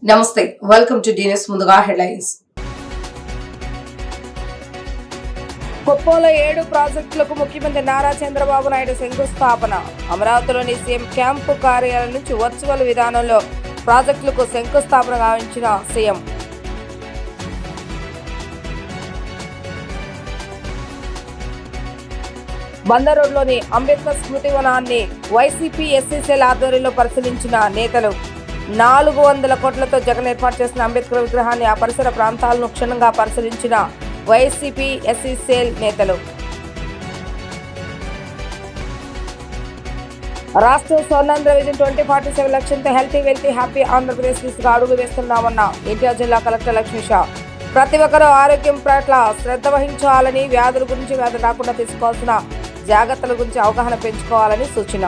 నమస్తే, welcome to DNS. ముందుగా headlines. కుప్పంలో 7 ప్రాజెక్టులకు ముఖ్యమంత్రి నారా చంద్రబాబు నాయుడు శంకుస్థాపన. అమరావతిలోని సీఎం క్యాంపు కార్యాలయం నుంచి వర్చువల్ విధానంలో ప్రాజెక్టులకు శంకుస్థాపన గావించిన సీఎం. బందర్ రోడ్లోని అంబేద్కర్ స్మృతి వనాన్ని వైసీపీ ఎస్సీసీల ఆధ్వర్యంలో పరిశీలించిన నేతలు. 400 కోట్లతో జగన్ ఏర్పాటు చేసిన అంబేద్కర్ విగ్రహాన్ని ఆ పరిసర ప్రాంతాలను క్షుణ్ణంగా పరిశీలించిన వైసీపీ ఎస్సీసీఎల్ నేతలు. రాష్ట్రం స్వర్ణాంధ్ర విజన్ 2047 లక్ష్యంతో హెల్తీ వెల్తీ హ్యాపీ ఆంధ్రప్రదేశ్ దిశగా అడుగు వేస్తున్నామన్న ఎన్టీఆర్ జిల్లా కలెక్టర్ లక్ష్మీ షా. ప్రతి ఒక్కరూ ఆరోగ్యం పట్ల శ్రద్ధ వహించాలని, వ్యాధుల గురించి వ్యాధులు రాకుండా తీసుకోవాల్సిన జాగ్రత్తల గురించి అవగాహన పెంచుకోవాలని సూచన.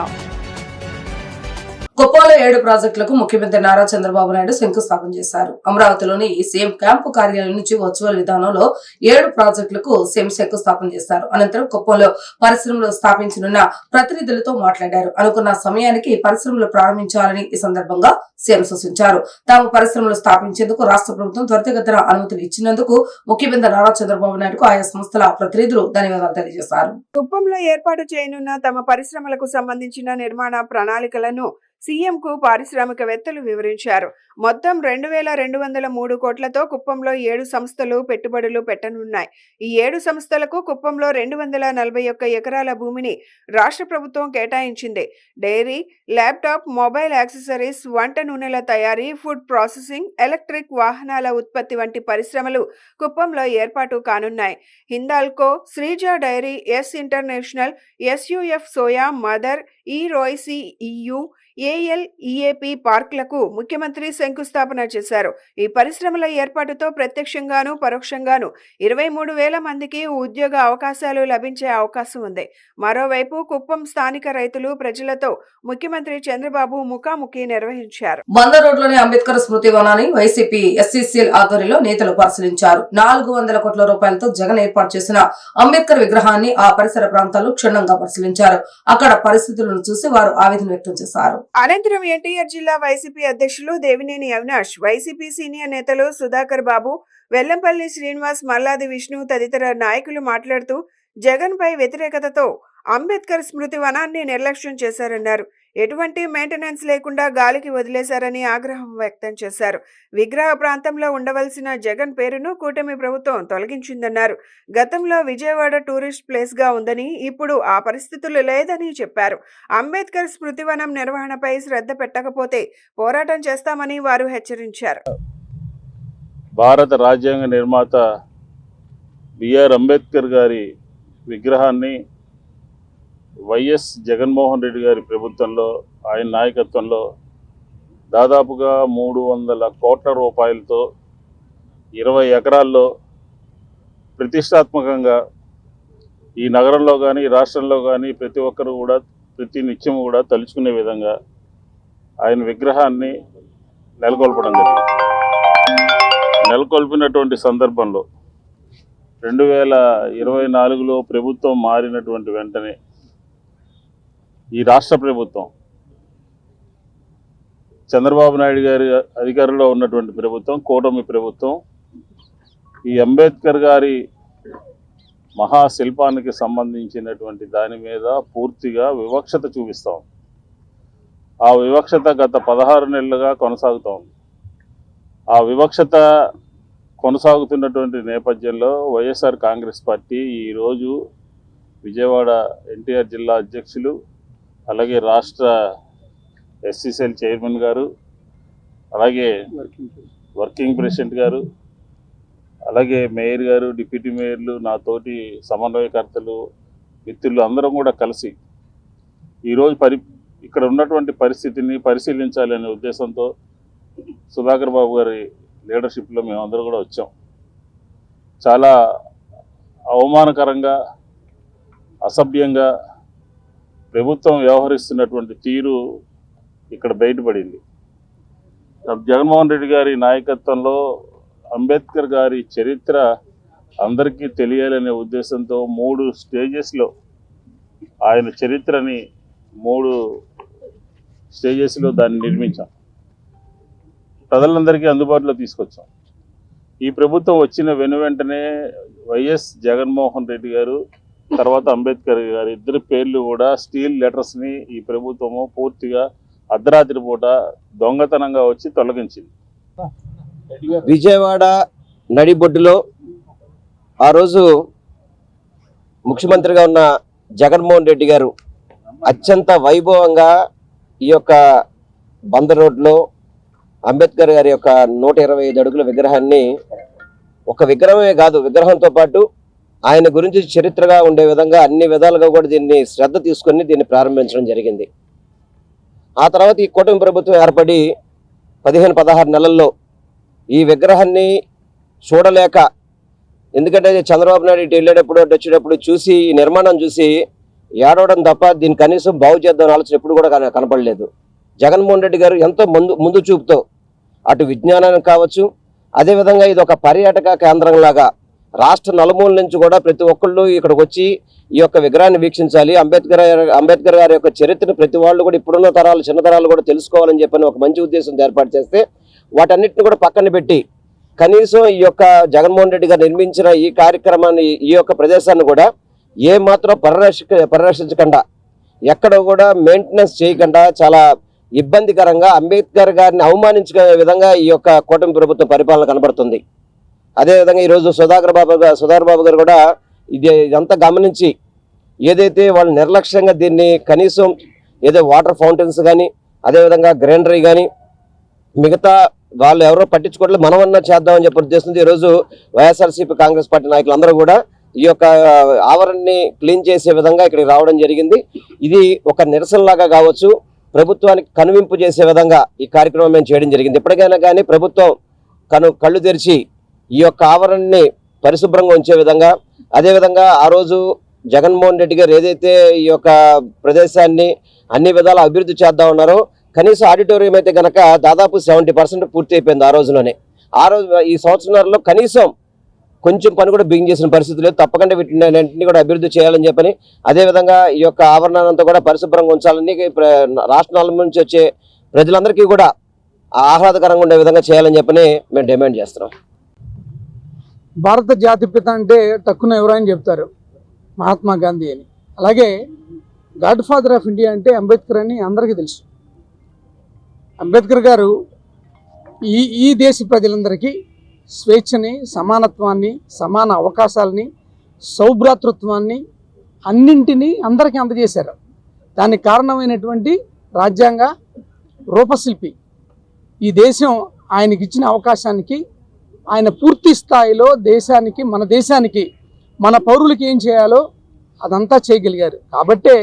కుప్పంలో 7 ప్రాజెక్టులకు ముఖ్యమంత్రి నారా చంద్రబాబు నాయుడు శంకుస్థాపన చేశారు. అమరావతిలోని సీఎం క్యాంపు కార్యాలయం నుంచి వర్చువల్ విధానంలో 7 ప్రాజెక్టులకు సీఎం శంకుస్థాపన చేశారు. అనంతరం కుప్పంలో పరిశ్రమలు స్థాపించనున్న ప్రతినిధులతో మాట్లాడారు. అనుకున్న సమయానికి పరిశ్రమలు ప్రారంభించాలని ఈ సందర్భంగా సీఎం సూచించారు. తాము పరిశ్రమలు స్థాపించేందుకు రాష్ట్ర ప్రభుత్వం త్వరితగతిన అనుమతులు ఇచ్చినందుకు ముఖ్యమంత్రి నారా చంద్రబాబు నాయుడుకు ఆయా సంస్థల ప్రతినిధులు ధన్యవాదాలు తెలియజేశారు. కుప్పంలో ఏర్పాటు చేయనున్న తమ పరిశ్రమలకు సంబంధించిన నిర్మాణ ప్రణాళికలను సీఎంకు పారిశ్రామికవేత్తలు వివరించారు. మొత్తం 2203 కోట్లతో కుప్పంలో 7 సంస్థలు పెట్టుబడులు పెట్టనున్నాయి. ఈ 7 సంస్థలకు కుప్పంలో 241 ఎకరాల భూమిని రాష్ట్ర ప్రభుత్వం కేటాయించింది. డైరీ, ల్యాప్టాప్, మొబైల్ యాక్సెసరీస్, వంట నూనెల తయారీ, ఫుడ్ ప్రాసెసింగ్, ఎలక్ట్రిక్ వాహనాల ఉత్పత్తి వంటి పరిశ్రమలు కుప్పంలో ఏర్పాటు కానున్నాయి. Hindalco, Srija dairy, S international, SUF soya, mother, రోయ్సీ EU, ALEAP పార్కులకు ముఖ్యమంత్రి శంకుస్థాపన చేశారు. ఈ పరిశ్రమల ఏర్పాటుతో ప్రత్యక్షంగాను పరోక్షంగాను 23,000 మందికి ఉద్యోగ అవకాశాలు లభించే అవకాశం ఉంది. మరోవైపు కుప్పం స్థానిక రైతులు, ప్రజలతో ముఖ్యమంత్రి చంద్రబాబు ముఖాముఖి నిర్వహించారు. బందర్ రోడ్లోని అంబేద్కర్ స్మృతి వనాన్ని వైసీపీ ఎస్సీసీఎల్ ఆధ్వర్యంలో నేతలు పరిశీలించారు. 400 కోట్ల రూపాయలతో జగన్ ఏర్పాటు చేసిన అంబేద్కర్ విగ్రహాన్ని ఆ పరిసర ప్రాంతాలు క్షుణ్ణంగా పరిశీలించారు. అక్కడ పరిస్థితులను చూసి వారు ఆవేదన వ్యక్తం చేశారు. అనంతరం ఎన్టీఆర్ జిల్లా వైసీపీ అధ్యక్షులు దేవినేని అవినాష్, వైసీపీ సీనియర్ నేతలు సుధాకర్ బాబు, వెల్లంపల్లి శ్రీనివాస్, మల్లాది విష్ణు తదితర నాయకులు మాట్లాడుతూ జగన్ పై వ్యతిరేకతతో అంబేద్కర్ స్మృతి వనాన్ని నిర్లక్ష్యం చేశారన్నారు. ఎటువంటి మెయింటెనెన్స్ లేకుండా గాలికి వదిలేశారని ఆగ్రహం వ్యక్తం చేశారు. విగ్రహ ప్రాంతంలో ఉండవలసిన జగన్ పేరును కూటమి ప్రభుత్వం తొలగించిందన్నారు. గతంలో విజయవాడ టూరిస్ట్ ప్లేస్ గా ఉందని, ఇప్పుడు ఆ పరిస్థితులు లేదని చెప్పారు. అంబేద్కర్ స్మృతివనం నిర్వహణపై శ్రద్ధ పెట్టకపోతే పోరాటం చేస్తామని వారు హెచ్చరించారు. భారత రాజ్యాంగ నిర్మాత బిఆర్ అంబేద్కర్ గారి విగ్రహాన్ని వైఎస్ జగన్మోహన్ రెడ్డి గారి ప్రభుత్వంలో, ఆయన నాయకత్వంలో దాదాపుగా 300 కోట్ల రూపాయలతో 20 ఎకరాల్లో ప్రతిష్టాత్మకంగా ఈ నగరంలో కానీ రాష్ట్రంలో కానీ ప్రతి ఒక్కరు కూడా ప్రతి నిత్యం కూడా తలుచుకునే విధంగా ఆయన విగ్రహాన్ని నెలకొల్పడం జరిగింది. నెలకొల్పినటువంటి సందర్భంలో 2024లో ప్రభుత్వం మారినటువంటి వెంటనే ఈ రాష్ట్ర ప్రభుత్వం, చంద్రబాబు నాయుడు గారి అధికారంలో ఉన్నటువంటి ప్రభుత్వం, కూటమి ప్రభుత్వం, ఈ అంబేద్కర్ గారి మహాశిల్పానికి సంబంధించినటువంటి దాని మీద పూర్తిగా వివక్షత చూపిస్తాం. ఆ వివక్షత గత 16 నెలలుగా కొనసాగుతూ ఉంది. ఆ వివక్షత కొనసాగుతున్నటువంటి నేపథ్యంలో వైఎస్ఆర్ కాంగ్రెస్ పార్టీ ఈరోజు విజయవాడ ఎన్టీఆర్ జిల్లా అధ్యక్షులు, అలాగే రాష్ట్ర ఎస్సీసీఎల్ చైర్మన్ గారు, అలాగే వర్కింగ్ ప్రెసిడెంట్ గారు, అలాగే మేయర్ గారు, డిప్యూటీ మేయర్లు, నాతోటి సమన్వయకర్తలు, మిత్రులు అందరం కూడా కలిసి ఈరోజు ఇక్కడ ఉన్నటువంటి పరిస్థితిని పరిశీలించాలనే ఉద్దేశంతో సుధాకర్ బాబు గారి లీడర్షిప్లో మేమందరం కూడా వచ్చాం. చాలా అవమానకరంగా, అసభ్యంగా ప్రభుత్వం వ్యవహరిస్తున్నటువంటి తీరు ఇక్కడ బయటపడింది. జగన్మోహన్ రెడ్డి గారి నాయకత్వంలో అంబేద్కర్ గారి చరిత్ర అందరికీ తెలియాలనే ఉద్దేశంతో 3 స్టేజెస్లో ఆయన చరిత్రని 3 స్టేజెస్లో దాన్ని నిర్మించాం. ప్రజలందరికీ అందుబాటులో తీసుకొచ్చాం. ఈ ప్రభుత్వం వచ్చిన వెంటనే వైఎస్ జగన్మోహన్ రెడ్డి గారు తర్వాత అంబేద్కర్ గారు ఇద్దరి పేర్లు కూడా స్టీల్ లెటర్స్ని ఈ ప్రభుత్వము పూర్తిగా అర్ధరాత్రి పూట దొంగతనంగా వచ్చి తొలగించింది. విజయవాడ నడిబొడ్డులో ఆ రోజు ముఖ్యమంత్రిగా ఉన్న జగన్మోహన్ రెడ్డి గారు అత్యంత వైభవంగా ఈ యొక్క బందర్ రోడ్లో అంబేద్కర్ గారి యొక్క 125 అడుగుల విగ్రహాన్ని, ఒక విగ్రహమే కాదు విగ్రహంతో పాటు ఆయన గురించి చరిత్రగా ఉండే విధంగా అన్ని విధాలుగా కూడా దీన్ని శ్రద్ధ తీసుకొని దీన్ని ప్రారంభించడం జరిగింది. ఆ తర్వాత ఈ కూటమి ప్రభుత్వం ఏర్పడి 15-16 నెలల్లో ఈ విగ్రహాన్ని చూడలేక, ఎందుకంటే చంద్రబాబు నాయుడు ఇటు వెళ్ళేటప్పుడు అటు వచ్చేటప్పుడు చూసి ఈ నిర్మాణం చూసి ఏడవడం తప్ప దీన్ని కనీసం బాగు చేద్దాం ఆలోచన ఎప్పుడు కూడా కనపడలేదు. జగన్మోహన్ రెడ్డి గారు ఎంతో ముందు చూపుతో అటు విజ్ఞానానికి కావచ్చు, అదేవిధంగా ఇది ఒక పర్యాటక కేంద్రంలాగా రాష్ట్ర నలుమూల నుంచి కూడా ప్రతి ఒక్కళ్ళు ఇక్కడికి వచ్చి ఈ యొక్క విగ్రహాన్ని వీక్షించాలి, అంబేద్కర్ గారి యొక్క చరిత్రను ప్రతి వాళ్ళు కూడా ఇప్పుడున్న తరాలు చిన్న తరాలు కూడా తెలుసుకోవాలని చెప్పని ఒక మంచి ఉద్దేశం ఏర్పాటు చేస్తే వాటన్నిటిని కూడా పక్కన పెట్టి కనీసం ఈ యొక్క జగన్మోహన్ రెడ్డి గారు నిర్మించిన ఈ కార్యక్రమాన్ని, ఈ యొక్క ప్రదేశాన్ని కూడా ఏ మాత్రం పరిరక్షించకుండా, ఎక్కడ కూడా మెయింటెనెన్స్ చేయకుండా చాలా ఇబ్బందికరంగా అంబేద్కర్ గారిని అవమానించే విధంగా ఈ యొక్క కూటమి ప్రభుత్వ పరిపాలన కనబడుతుంది. అదేవిధంగా ఈరోజు సుధాకర్ బాబు గారు కూడా ఇదంతా గమనించి ఏదైతే వాళ్ళు నిర్లక్ష్యంగా దీన్ని కనీసం ఏదో వాటర్ ఫౌంటైన్స్ కానీ, అదేవిధంగా గ్రీనరీ కానీ మిగతా వాళ్ళు ఎవరో పట్టించుకోవట్లేదు, మనమన్నా చేద్దామని చెప్పి ఉద్దేశంతో ఈరోజు వైఎస్ఆర్సీపీ కాంగ్రెస్ పార్టీ నాయకులందరూ కూడా ఈ యొక్క ఆవరణని క్లీన్ చేసే విధంగా ఇక్కడికి రావడం జరిగింది. ఇది ఒక నిరసనలాగా కావచ్చు, ప్రభుత్వానికి కనువింపు చేసే విధంగా ఈ కార్యక్రమం మేము చేయడం జరిగింది. ఎప్పటికైనా కానీ ప్రభుత్వం కళ్ళు తెరిచి ఈ యొక్క ఆవరణని పరిశుభ్రంగా ఉంచే విధంగా, అదేవిధంగా ఆ రోజు జగన్మోహన్ రెడ్డి గారు ఏదైతే ఈ యొక్క ప్రదేశాన్ని అన్ని విధాల అభివృద్ధి చేద్దాం ఉన్నారో, కనీసం ఆడిటోరియం అయితే కనుక దాదాపు 70% పూర్తి అయిపోయింది ఆ రోజులోనే. ఆ రోజు ఈ సంవత్సరాల్లో కనీసం కొంచెం పని కూడా బిగిన్ చేసిన పరిస్థితి లేదు. తప్పకుండా వీటిని కూడా అభివృద్ధి చేయాలని చెప్పని, అదేవిధంగా ఈ యొక్క ఆవరణంతా కూడా పరిశుభ్రంగా ఉంచాలని రాష్ట్రాల నుంచి వచ్చే ప్రజలందరికీ కూడా ఆహ్లాదకరంగా ఉండే విధంగా చేయాలని చెప్పని మేము డిమాండ్ చేస్తున్నాం. భారత జాతిపిత అంటే తక్కువ ఎవరైనా చెప్తారు మహాత్మా గాంధీ అని. అలాగే గాడ్ ఫాదర్ ఆఫ్ ఇండియా అంటే అంబేద్కర్ అని అందరికీ తెలుసు. అంబేద్కర్ గారు ఈ దేశ ప్రజలందరికీ స్వేచ్ఛని, సమానత్వాన్ని, సమాన అవకాశాలని, సౌభ్రాతృత్వాన్ని అన్నింటినీ అందరికీ అందజేశారు. దానికి కారణమైనటువంటి రాజ్యాంగ రూపశిల్పి ఈ దేశం ఆయనకి ఇచ్చిన అవకాశానికి ఆయన పూర్తి స్థాయిలో దేశానికి, మన దేశానికి, మన పౌరులకి ఏం చేయాలో అదంతా చేయగలిగారు. కాబట్టే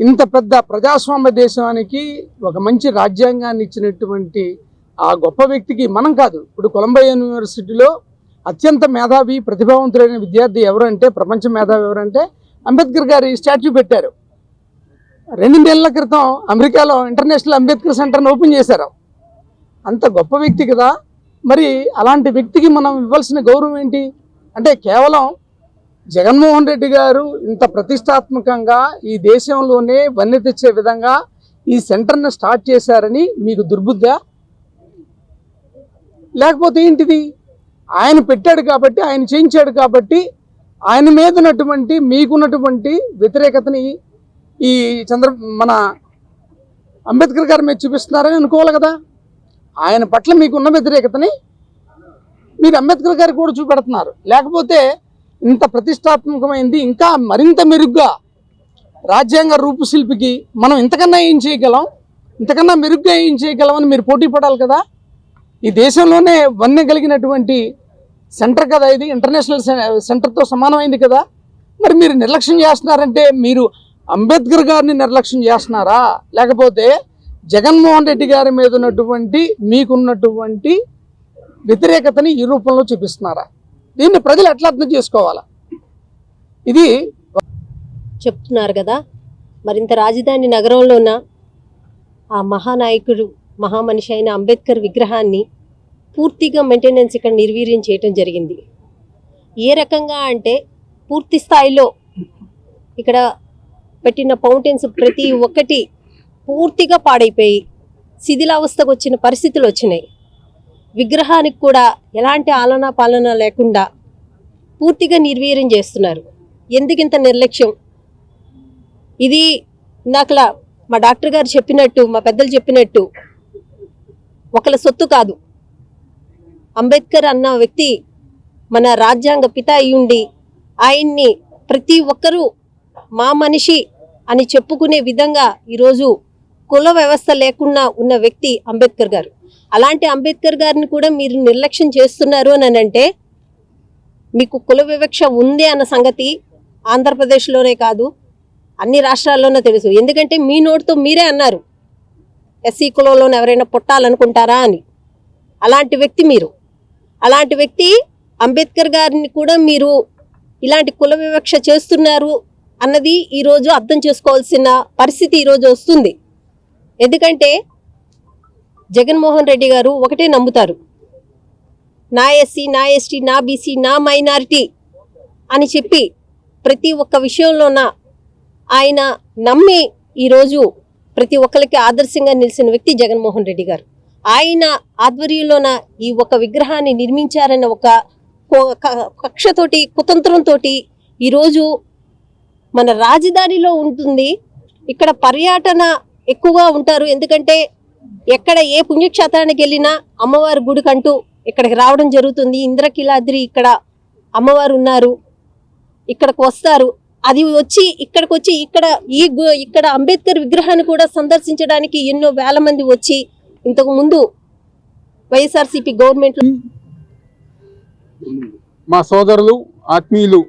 ఇంత పెద్ద ప్రజాస్వామ్య దేశానికి ఒక మంచి రాజ్యాంగాన్ని ఇచ్చినటువంటి ఆ గొప్ప వ్యక్తికి మనం కాదు, ఇప్పుడు కొలంబియా యూనివర్సిటీలో అత్యంత మేధావి ప్రతిభావంతులైన విద్యార్థి ఎవరంటే, ప్రపంచ మేధావి ఎవరంటే అంబేద్కర్ గారి స్టాచ్యూ పెట్టారు. 2 నెలల క్రితం అమెరికాలో ఇంటర్నేషనల్ అంబేద్కర్ సెంటర్ని ఓపెన్ చేశారు. అంత గొప్ప వ్యక్తి కదా. మరి అలాంటి వ్యక్తికి మనం ఇవ్వాల్సిన గౌరవం ఏంటి అంటే, కేవలం జగన్మోహన్ రెడ్డి గారు ఇంత ప్రతిష్టాత్మకంగా ఈ దేశంలోనే వన్నె తెచ్చే విధంగా ఈ సెంటర్ని స్టార్ట్ చేశారని మీకు దుర్బుద్ధా, లేకపోతే ఏంటిది? ఆయన పెట్టాడు కాబట్టి, ఆయన చేయించాడు కాబట్టి, ఆయన మీద ఉన్నటువంటి మీకున్నటువంటి వ్యతిరేకతని ఈ మన అంబేద్కర్ గారి మీద చూపిస్తున్నారని అనుకోవాలి కదా. ఆయన పట్ల మీకున్న వ్యతిరేకతని మీరు అంబేద్కర్ గారికి కూడా చూపెడుతున్నారు. లేకపోతే ఇంత ప్రతిష్టాత్మకమైంది ఇంకా మరింత మెరుగ్గా రాజ్యాంగ రూపశిల్పికి మనం ఇంతకన్నా ఏం చేయగలం, ఇంతకన్నా మెరుగ్గా ఏం చేయగలమని మీరు పోటీ పడాలి కదా. ఈ దేశంలోనే వన్నె కలిగినటువంటి సెంటర్ కదా ఇది, ఇంటర్నేషనల్ సెంటర్తో సమానమైంది కదా. మరి మీరు నిర్లక్ష్యం చేస్తున్నారంటే మీరు అంబేద్కర్ గారిని నిర్లక్ష్యం చేస్తున్నారా, లేకపోతే జగన్మోహన్ రెడ్డి గారి మీద ఉన్నటువంటి మీకున్నటువంటి వ్యతిరేకతని ఈ రూపంలో చూపిస్తున్నారా? దీన్ని ప్రజలు ఎట్లా అర్థం చేసుకోవాలా? ఇది చెప్తున్నారు కదా. మరింత రాజధాని నగరంలోన ఆ మహానాయకుడు, మహామనిషి అయిన అంబేద్కర్ విగ్రహాన్ని పూర్తిగా మెయింటెనెన్స్ ఇక్కడ నిర్వీర్యం చేయటం జరిగింది. ఏ రకంగా అంటే పూర్తి స్థాయిలో ఇక్కడ పెట్టిన ఫౌంటైన్స్ ప్రతి ఒక్కటి పూర్తిగా పాడైపోయి శిథిలావస్థకు వచ్చిన పరిస్థితులు వచ్చినాయి. విగ్రహానికి కూడా ఎలాంటి ఆలనా పాలన లేకుండా పూర్తిగా నిర్వీర్యం చేస్తున్నారు. ఎందుకింత నిర్లక్ష్యం? ఇది ఇందాకలా మా డాక్టర్ గారు చెప్పినట్టు, మా పెద్దలు చెప్పినట్టు ఒకళ్ళ సొత్తు కాదు. అంబేద్కర్ అన్న వ్యక్తి మన రాజ్యాంగ పిత అయ్యుండి ఆయన్ని ప్రతి ఒక్కరూ మా మనిషి అని చెప్పుకునే విధంగా ఈరోజు కుల వ్యవస్థ లేకుండా ఉన్న వ్యక్తి అంబేద్కర్ గారు. అలాంటి అంబేద్కర్ గారిని కూడా మీరు నిర్లక్ష్యం చేస్తున్నారు అని అంటే మీకు కుల వివక్ష ఉంది అన్న సంగతి ఆంధ్రప్రదేశ్లోనే కాదు అన్ని రాష్ట్రాల్లోనే తెలుసు. ఎందుకంటే మీ నోటితో మీరే అన్నారు ఎస్సీ కులంలోనే ఎవరైనా పుట్టాలనుకుంటారా అని. అలాంటి వ్యక్తి మీరు. అలాంటి వ్యక్తి అంబేద్కర్ గారిని కూడా మీరు ఇలాంటి కుల వివక్ష చేస్తున్నారు అన్నది ఈరోజు అర్థం చేసుకోవాల్సిన పరిస్థితి ఈరోజు వస్తుంది. ఎందుకంటే జగన్మోహన్ రెడ్డి గారు ఒకటే నమ్ముతారు, నా ఎస్సీ, నా ఎస్టీ, నా బీసీ, నా మైనారిటీ అని చెప్పి ప్రతి ఒక్క విషయంలోన ఆయన నమ్మి ఈరోజు ప్రతి ఒక్కరికి ఆదర్శంగా నిలిచిన వ్యక్తి జగన్మోహన్ రెడ్డి గారు. ఆయన ఆధ్వర్యంలోన ఈ ఒక విగ్రహాన్ని నిర్మించారన్న ఒక కక్షతోటి, కుతంత్రంతో ఈరోజు మన రాజధానిలో ఉంటుంది. ఇక్కడ పర్యటన ఎక్కువగా ఉంటారు. ఎందుకంటే ఎక్కడ ఏ పుణ్యక్షేత్రానికి వెళ్ళినా అమ్మవారి గుడికంటూ ఇక్కడికి రావడం జరుగుతుంది. ఇంద్రకీలాద్రి ఇక్కడ అమ్మవారు ఉన్నారు, ఇక్కడికి వస్తారు. అది వచ్చి ఇక్కడికి వచ్చి ఇక్కడ అంబేద్కర్ విగ్రహాన్ని కూడా సందర్శించడానికి ఎన్నో వేల మంది వచ్చి ఇంతకు ముందు వైఎస్ఆర్సీపీ గవర్నమెంట్ మా సోదరులు, ఆత్మీయులు,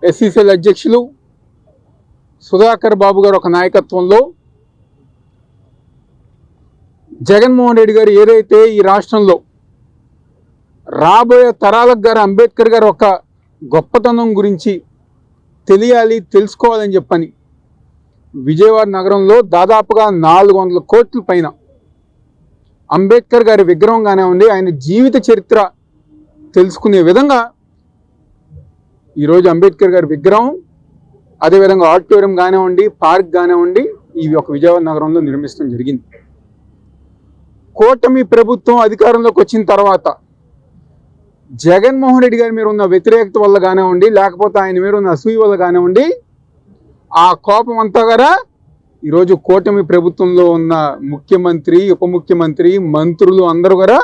ఎస్సీసీఎల్ అధ్యక్షులు సుధాకర్ బాబు గారు ఒక నాయకత్వంలో జగన్మోహన్ రెడ్డి గారు ఏదైతే ఈ రాష్ట్రంలో రాబోయే తరాలకు గారు అంబేద్కర్ గారు ఒక గొప్పతనం గురించి తెలియాలి, తెలుసుకోవాలని చెప్పని విజయవాడ నగరంలో దాదాపుగా 400 కోట్ల పైన అంబేద్కర్ గారి విగ్రహం కానివ్వండి, ఆయన జీవిత చరిత్ర తెలుసుకునే విధంగా ఈరోజు అంబేద్కర్ గారి విగ్రహం, అదేవిధంగా ఆడిటోరియం కానివ్వండి, పార్క్ కానివ్వండి, ఇవి ఒక విజయవాడ నగరంలో నిర్మించడం జరిగింది. కూటమి ప్రభుత్వం అధికారంలోకి వచ్చిన తర్వాత జగన్మోహన్ రెడ్డి గారి మీద ఉన్న వ్యతిరేకత వల్ల కానివ్వండి, లేకపోతే ఆయన మీద ఉన్న అసూయ వల్ల కానివ్వండి, ఆ కోపం అంతా కూడా ఈరోజు కూటమి ప్రభుత్వంలో ఉన్న ముఖ్యమంత్రి, ఉప ముఖ్యమంత్రి, మంత్రులు అందరూ కూడా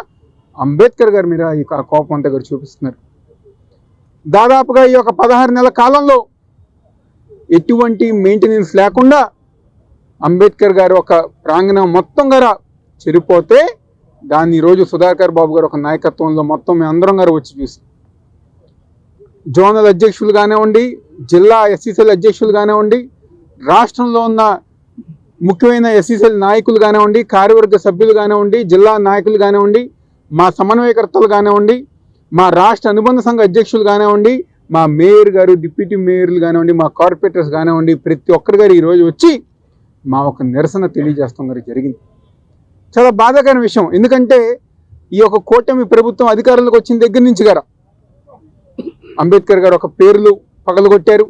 అంబేద్కర్ గారి మీద ఈ కోపం అంతా కూడా చూపిస్తున్నారు. దాదాపుగా ఈ యొక్క 16 నెలల కాలంలో ఎటువంటి మెయింటెనెన్స్ లేకుండా అంబేద్కర్ గారు ఒక ప్రాంగణం మొత్తం కూడా చెరిపోతే దాన్ని ఈరోజు సుధాకర్ బాబు గారు ఒక నాయకత్వంలో మొత్తం మేము అందరం గారు వచ్చి చూసి జోనల్ అధ్యక్షులు కానివ్వండి, జిల్లా ఎస్సీసీఎల్ అధ్యక్షులు కానివ్వండి, రాష్ట్రంలో ఉన్న ముఖ్యమైన ఎస్సీసీఎల్ నాయకులు కానివ్వండి, కార్యవర్గ సభ్యులు కానివ్వండి, జిల్లా నాయకులు కానివ్వండి, మా సమన్వయకర్తలు కానివ్వండి, మా రాష్ట్ర అనుబంధ సంఘ అధ్యక్షులు కానివ్వండి, మా మేయర్ గారు, డిప్యూటీ మేయర్లు కానివ్వండి, మా కార్పొరేటర్స్ కానివ్వండి, ప్రతి ఒక్కరి గారు ఈరోజు వచ్చి మా ఒక నిరసన తెలియజేస్తాం గారు జరిగింది. చాలా బాధాకరమైన విషయం. ఎందుకంటే ఈ యొక్క కూటమి ప్రభుత్వం అధికారంలోకి వచ్చిన దగ్గర నుంచి గారా అంబేద్కర్ గారు ఒక పేర్లు పగలగొట్టారు,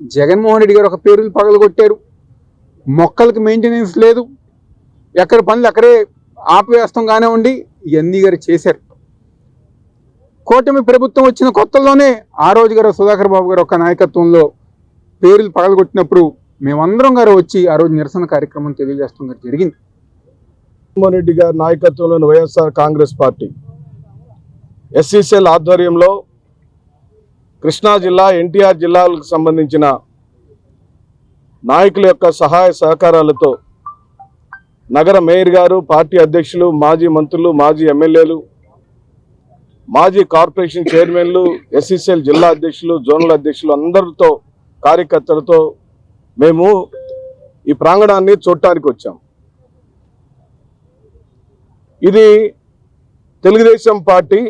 జగన్మోహన్ రెడ్డి గారు ఒక పేర్లు పగలగొట్టారు, మొక్కలకి మెయింటెనెన్స్ లేదు, ఎక్కడ పనులు అక్కడే ఆపివేస్తాం కానివ్వండి, ఇవన్నీ గారు చేశారు. కూటమి ప్రభుత్వం వచ్చిన కొత్తలోనే ఆ రోజు గారు సుధాకర్ బాబు గారు ఒక నాయకత్వంలో పేర్లు పగలగొట్టినప్పుడు మేమందరం గారు వచ్చి ఆ రోజు నిరసన కార్యక్రమం తెలియజేస్తాం గారు జరిగింది. జగన్మోహన్ రెడ్డి గారి నాయకత్వంలోని వైఎస్ఆర్ కాంగ్రెస్ పార్టీ ఎస్సీసీఎల్ ఆధ్వర్యంలో కృష్ణా జిల్లా, ఎన్టీఆర్ జిల్లాలకు సంబంధించిన నాయకుల యొక్క సహాయ సహకారాలతో నగర మేయర్ గారు, పార్టీ అధ్యక్షులు, మాజీ మంత్రులు, మాజీ ఎమ్మెల్యేలు, మాజీ కార్పొరేషన్ చైర్మన్లు, ఎస్సీసీఎల్ జిల్లా అధ్యక్షులు, జోనల్ అధ్యక్షులు అందరితో, కార్యకర్తలతో మేము ఈ ప్రాంగణాన్ని చూడటానికి వచ్చాం. ఇది తెలుగుదేశం పార్టీ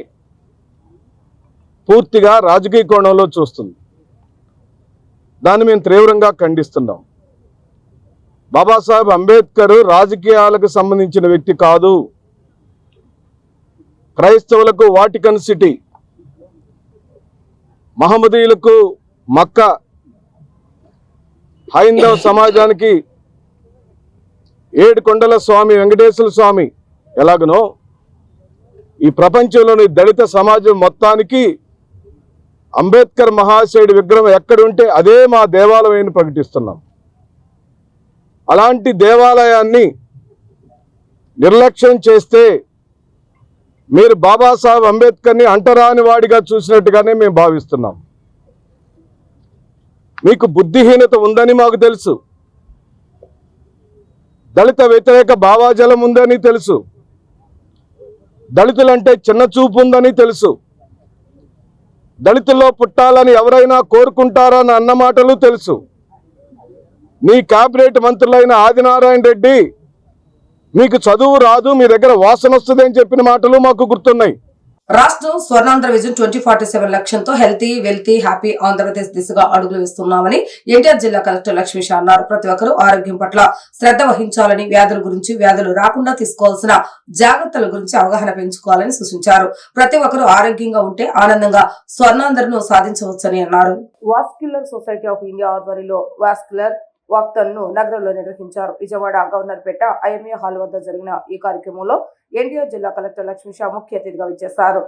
పూర్తిగా రాజకీయ కోణంలో చూస్తుంది. దాన్ని మేము తీవ్రంగా ఖండిస్తున్నాం. బాబాసాహెబ్ అంబేద్కర్ రాజకీయాలకు సంబంధించిన వ్యక్తి కాదు. క్రైస్తవులకు వాటికన్ సిటీ, మహమ్మదీయులకు మక్కా, హైందవ సమాజానికి ఏడుకొండల స్వామి వెంకటేశ్వర స్వామి ఎలాగనో ఈ ప్రపంచంలోని దళిత సమాజం మొత్తానికి అంబేద్కర్ మహాశయుడి విగ్రహం ఎక్కడుంటే అదే మా దేవాలయం ప్రకటిస్తున్నాం. అలాంటి దేవాలయాన్ని నిర్లక్ష్యం చేస్తే మీరు బాబాసాహెబ్ అంబేద్కర్ని అంటరాని వాడిగా చూసినట్టుగానే మేము భావిస్తున్నాం. మీకు బుద్ధిహీనత ఉందని మాకు తెలుసు, దళిత వ్యతిరేక భావాజలం ఉందని తెలుసు, దళితులంటే చిన్న చూపు ఉందని తెలుసు, దళితుల్లో పుట్టాలని ఎవరైనా కోరుకుంటారని అన్న మాటలు తెలుసు. మీ కేబినెట్ మంత్రులైన ఆదినారాయణ రెడ్డి మీకు చదువు రాదు, మీ దగ్గర వాసన వస్తుంది అని చెప్పిన మాటలు మాకు గుర్తున్నాయి. రాష్ట్రం స్వర్ణాంధ్ర విజన్ 2047 లక్ష్యంతో హెల్తీ వెల్తీ హ్యాపీ ఆంధ్రప్రదేశ్ దిశగా అడుగులు వేస్తున్నామని ఎన్టీఆర్ జిల్లా కలెక్టర్ లక్ష్మీష అన్నారు. ప్రతి ఒక్కరూ ఆరోగ్యం పట్ల శ్రద్ధ వహించాలని, వ్యాధుల గురించి, వ్యాధులు రాకుండా తీసుకోవాల్సిన జాగ్రత్తల గురించి అవగాహన పెంచుకోవాలని సూచించారు. ప్రతి ఒక్కరూ ఆరోగ్యంగా ఉంటే ఆనందంగా స్వర్ణాంధ్రను సాధించవచ్చని అన్నారు. వాస్క్యులర్ సొసైటీ ఆఫ్ ఇండియా ఆధ్వర్యంలో వాస్క్యులర్ వాక్థాన్ ను నగరంలో నిర్వహించారు. విజయవాడ గవర్నర్పేట ఐఎంఏ హాల్ వద్ద జరిగిన ఈ కార్యక్రమంలో ఎన్టీఆర్ జిల్లా కలెక్టర్ లక్ష్మీష ముఖ్య అతిథిగా విచ్చేశారు.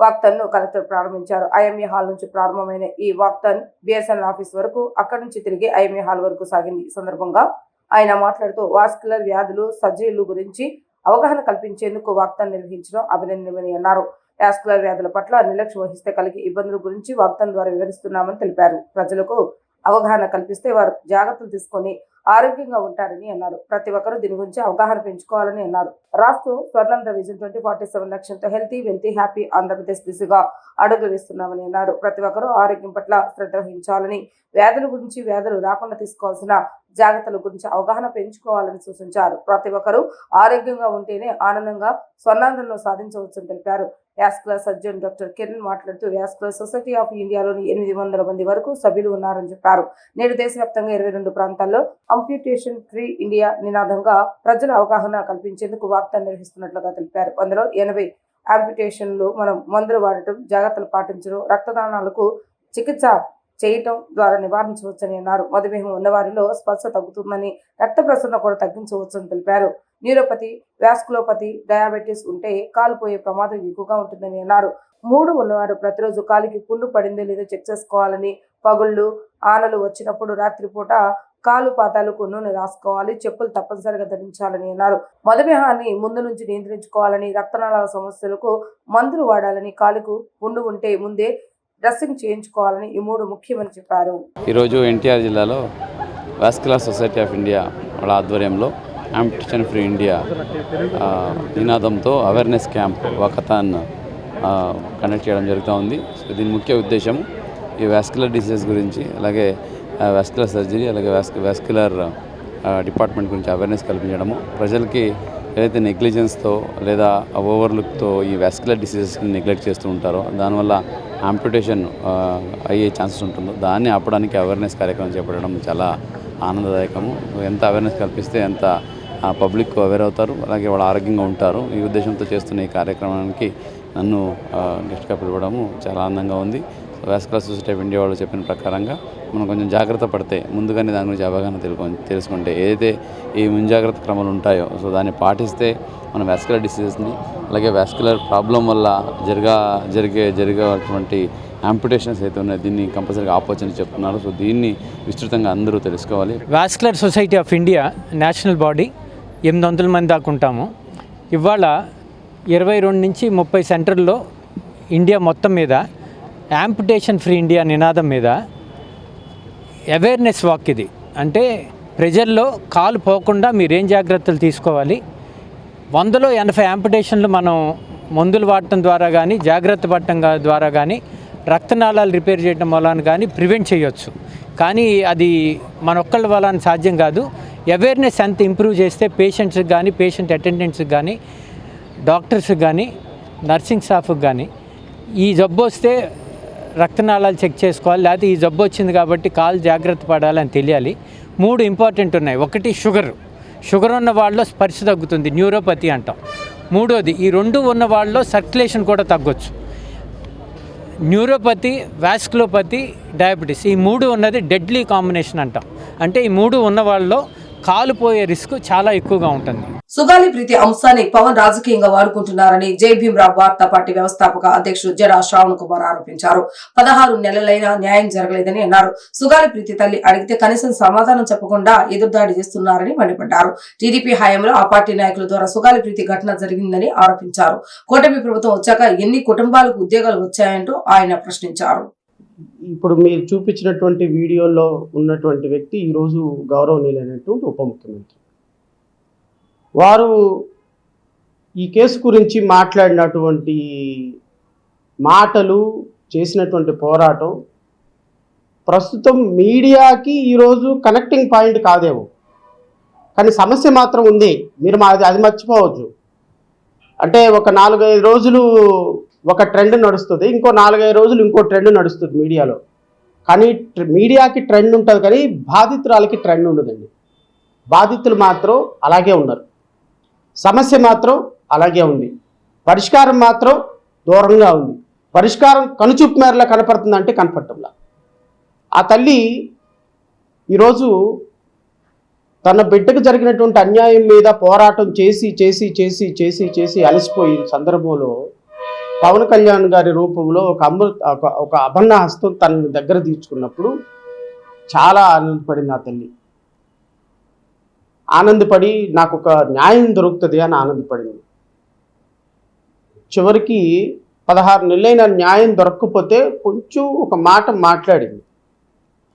వాక్థాన్ ను కలెక్టర్ ప్రారంభించారు. ఐఎంఏ హాల్ నుంచి ప్రారంభమైన ఈ వాక్థాన్ బిఎస్ఎన్ఎల్ ఆఫీస్ వరకు, అక్కడి నుంచి తిరిగి ఐఎంఏ హాల్ వరకు సాగింది. ఈ సందర్భంగా ఆయన మాట్లాడుతూ వాస్కులర్ వ్యాధులు, సర్జరీలు గురించి అవగాహన కల్పించేందుకు వాక్థాన్ నిర్వహించడం అభినందనీయమని అన్నారు. వాస్కులర్ వ్యాధుల పట్ల నిర్లక్ష్యం వహిస్తే కలిగే ఇబ్బందుల గురించి వాక్థాన్ ద్వారా వివరిస్తున్నామని తెలిపారు. ప్రజలకు అవగాహన కల్పిస్తే వారు జాగ్రత్తలు తీసుకొని ఆరోగ్యంగా ఉంటారని అన్నారు. ప్రతి ఒక్కరూ దీని గురించి అవగాహన పెంచుకోవాలని అన్నారు. రాష్ట్రం స్వర్ణాంధ్ర విజన్ 2047 లక్ష్యంతో హెల్తీ వెల్తీ హ్యాపీ ఆంధ్రప్రదేశ్ దిశగా అడుగులు వేస్తున్నామని అన్నారు. ప్రతి ఒక్కరూ ఆరోగ్యం పట్ల శ్రద్ధ వహించాలని, వ్యాధుల గురించి, వ్యాధులు రాకుండా తీసుకోవాల్సిన జాగ్రత్తల గురించి అవగాహన పెంచుకోవాలని సూచించారు. ప్రతి ఒక్కరూ ఆరోగ్యంగా ఉంటేనే ఆనందంగా స్వర్ణాంధ్రను సాధించవచ్చని తెలిపారు. వాస్కులర్ సర్జన్ డాక్టర్ కిరణ్ మాట్లాడుతూ వాస్కులర్ సొసైటీ ఆఫ్ ఇండియాలోని 800 మంది వరకు సభ్యులు ఉన్నారని చెప్పారు. నేడు దేశవ్యాప్తంగా 22 ప్రాంతాల్లో అంప్యూటేషన్ ఫ్రీ ఇండియా నినాదంగా ప్రజల అవగాహన కల్పించేందుకు వాక్థాన్ నిర్వహిస్తున్నట్లుగా తెలిపారు. అందులో 80 అంప్యూటేషన్లు మనం మందులు వాడటం, జాగ్రత్తలు పాటించడం, రక్తదానాలకు చికిత్స చేయటం ద్వారా నివారించవచ్చని అన్నారు. మధుమేహం ఉన్నవారిలో స్పర్శ తగ్గుతుందని, రక్త ప్రసరణ కూడా తగ్గించవచ్చని తెలిపారు. న్యూరోపతి, వాస్కులోపతి, డయాబెటీస్ ఉంటే కాలుపోయే ప్రమాదం ఎక్కువగా ఉంటుందని అన్నారు. 3 ఉన్నవారు ప్రతిరోజు కాలికి పుండు పడిందో లేదో చెక్ చేసుకోవాలని, పగుళ్ళు, ఆనలు వచ్చినప్పుడు రాత్రిపూట కాలు పాదాలకు నూనె రాసుకోవాలి, చెప్పులు తప్పనిసరిగా ధరించాలని అన్నారు. మధుమేహాన్ని ముందు నుంచి నియంత్రించుకోవాలని, రక్తనాళాల సమస్యలకు మందులు వాడాలని, కాలుకు పుండు ఉంటే ముందే డ్రెస్సింగ్ చేయించుకోవాలని ఈ 3 ముఖ్యమని చెప్పారు. ఈరోజు ఎన్టీఆర్ జిల్లాలో వాస్కులర్ సొసైటీ ఆఫ్ ఇండియా వాళ్ళ ఆధ్వర్యంలో అంప్యూటేషన్ ఫ్రీ ఇండియా నినాదంతో అవేర్నెస్ క్యాంప్ వాకథాన్ కండక్ట్ చేయడం జరుగుతూ ఉంది. సో దీని ముఖ్య ఉద్దేశం ఈ వాస్కులర్ డిసీజెస్ గురించి, అలాగే వాస్కులర్ సర్జరీ, అలాగే వాస్కులర్ డిపార్ట్మెంట్ గురించి అవేర్నెస్ కల్పించడము, ప్రజలకి ఏదైతే నెగ్లిజెన్స్తో లేదా ఓవర్లుక్తో ఈ వాస్కులర్ డిసీజెస్ని నెగ్లెక్ట్ చేస్తూ ఉంటారో, దానివల్ల ఆంప్యుటేషన్ అయ్యే ఛాన్సెస్ ఉంటుందో దాన్ని ఆపడానికి అవేర్నెస్ కార్యక్రమం చేపట్టడం చాలా ఆనందదాయకము. ఎంత అవేర్నెస్ కల్పిస్తే ఎంత పబ్లిక్ అవేర్ అవుతారు, అలాగే వాళ్ళు ఆరోగ్యంగా ఉంటారు. ఈ ఉద్దేశంతో చేస్తున్న ఈ కార్యక్రమానికి నన్ను గెస్ట్గా పిలవడము చాలా ఆనందంగా ఉంది. వాస్కులర్ సొసైటీ ఆఫ్ ఇండియా వాళ్ళు చెప్పిన ప్రకారంగా మనం కొంచెం జాగ్రత్త పడితే, ముందుగానే దాని గురించి అవగాహన తెలుసుకుంటే, ఏదైతే ఈ ముంజాగ్రత్త క్రమాలు ఉంటాయో సో దాన్ని పాటిస్తే మన వాస్కులర్ డిసీజెస్ని, అలాగే వాస్కులర్ ప్రాబ్లం వల్ల జరిగేటువంటి ఆంప్యుటేషన్స్ అయితే ఉన్నాయి దీన్ని కంపల్సరీగా ఆపొచ్చని చెప్తున్నారు. సో దీన్ని విస్తృతంగా అందరూ తెలుసుకోవాలి. Vascular society of India national body 800 మంది దాకా ఉంటాము. ఇవాళ 22 నుంచి 30 సెంటర్లో ఇండియా మొత్తం మీద యాంప్యుటేషన్ ఫ్రీ ఇండియా నినాదం మీద అవేర్నెస్ వాక్ ఇది. అంటే ప్రజల్లో కాలు పోకుండా మీరేం జాగ్రత్తలు తీసుకోవాలి, 100లో 80 యాంప్యుటేషన్లు మనం మందులు వాడటం ద్వారా కానీ, జాగ్రత్త పడటం ద్వారా కానీ, రక్తనాళాలు రిపేర్ చేయడం వలన కానీ ప్రివెంట్ చేయొచ్చు. కానీ అది మన ఒక్కళ్ళ వలన సాధ్యం కాదు. అవేర్నెస్ ఎంత ఇంప్రూవ్ చేస్తే పేషెంట్స్కి కానీ, పేషెంట్ అటెండెంట్స్కి కానీ, డాక్టర్స్కి కానీ, నర్సింగ్ స్టాఫ్కి కానీ ఈ జబ్బు వస్తే రక్తనాళాలు చెక్ చేసుకోవాలి, లేకపోతే ఈ జబ్బు వచ్చింది కాబట్టి కాలు జాగ్రత్త పడాలని తెలియాలి. 3 ఇంపార్టెంట్ ఉన్నాయి. ఒకటి షుగర్ ఉన్న వాళ్ళలో స్పర్శ తగ్గుతుంది, న్యూరోపతి అంటాం. 3వది ఈ 2 ఉన్న వాళ్ళలో సర్క్యులేషన్ కూడా తగ్గొచ్చు. న్యూరోపతి, వాస్కులోపతి, డయాబెటీస్ ఈ 3 ఉన్నది డెడ్లీ కాంబినేషన్ అంటాం. అంటే ఈ 3 ఉన్న వాళ్ళలో కాలుపోయే రిస్క్ చాలా ఎక్కువగా ఉంటుంది. సుగాలి ప్రీతి అంశాన్ని పవన్ రాజకీయంగా వాడుకుంటున్నారని జై భీమ్రావ్ వార్తా పార్టీ వ్యవస్థాపక అధ్యక్షుడు జడా శ్రావణ్ కుమార్ ఆరోపించారు. 16 నెలలైనా న్యాయం జరగలేదని అన్నారు. సుగాలి ప్రీతి తల్లి అడిగితే కనీసం సమాధానం చెప్పకుండా ఎదురుదాడి చేస్తున్నారని మండిపడ్డారు. టీడీపీ హయాంలో ఆ పార్టీ నాయకుల ద్వారా సుగాలి ప్రీతి ఘటన జరిగిందని ఆరోపించారు. కూటమి ప్రభుత్వం వచ్చాక ఎన్ని కుటుంబాలకు ఉద్యోగాలు వచ్చాయంటూ ఆయన ప్రశ్నించారు. ఇప్పుడు మీరు చూపించినటువంటి వీడియోలో ఉన్నటువంటి వ్యక్తి ఈరోజు గౌరవనీయులైనటువంటి ఉప ముఖ్యమంత్రి. వారు ఈ కేసు గురించి మాట్లాడినటువంటి మాటలు, చేసినటువంటి పోరాటం ప్రస్తుతం మీడియాకి ఈరోజు కనెక్టింగ్ పాయింట్ కాదేమో, కానీ సమస్య మాత్రం ఉంది. మీరు అది మర్చిపోవచ్చు. అంటే ఒక 4-5 రోజులు ఒక ట్రెండ్ నడుస్తుంది, ఇంకో 4-5 రోజులు ఇంకో ట్రెండ్ నడుస్తుంది మీడియాలో. కానీ మీడియాకి ట్రెండ్ ఉంటుంది, కానీ బాధితురాలకి ట్రెండ్ ఉండదండి. బాధితులు మాత్రం అలాగే ఉన్నారు, సమస్య మాత్రం అలాగే ఉంది, పరిష్కారం మాత్రం దూరంగా ఉంది. పరిష్కారం కనుచూపు మేరలా కనపడుతుందంటే కనపడటంలా. ఆ తల్లి ఈరోజు తన బిడ్డకు జరిగినటువంటి అన్యాయం మీద పోరాటం చేసి చేసి చేసి చేసి చేసి అలసిపోయిన సందర్భంలో పవన్ కళ్యాణ్ గారి రూపంలో ఒక అభన్న హస్తం తన దగ్గర తీర్చుకున్నప్పుడు చాలా ఆనందపడింది ఆ తల్లి. ఆనందపడి నాకు ఒక న్యాయం దొరుకుతుంది అని ఆనందపడింది. చివరికి 16 నెలలైన న్యాయం దొరకకపోతే కొంచెం ఒక మాట మాట్లాడింది,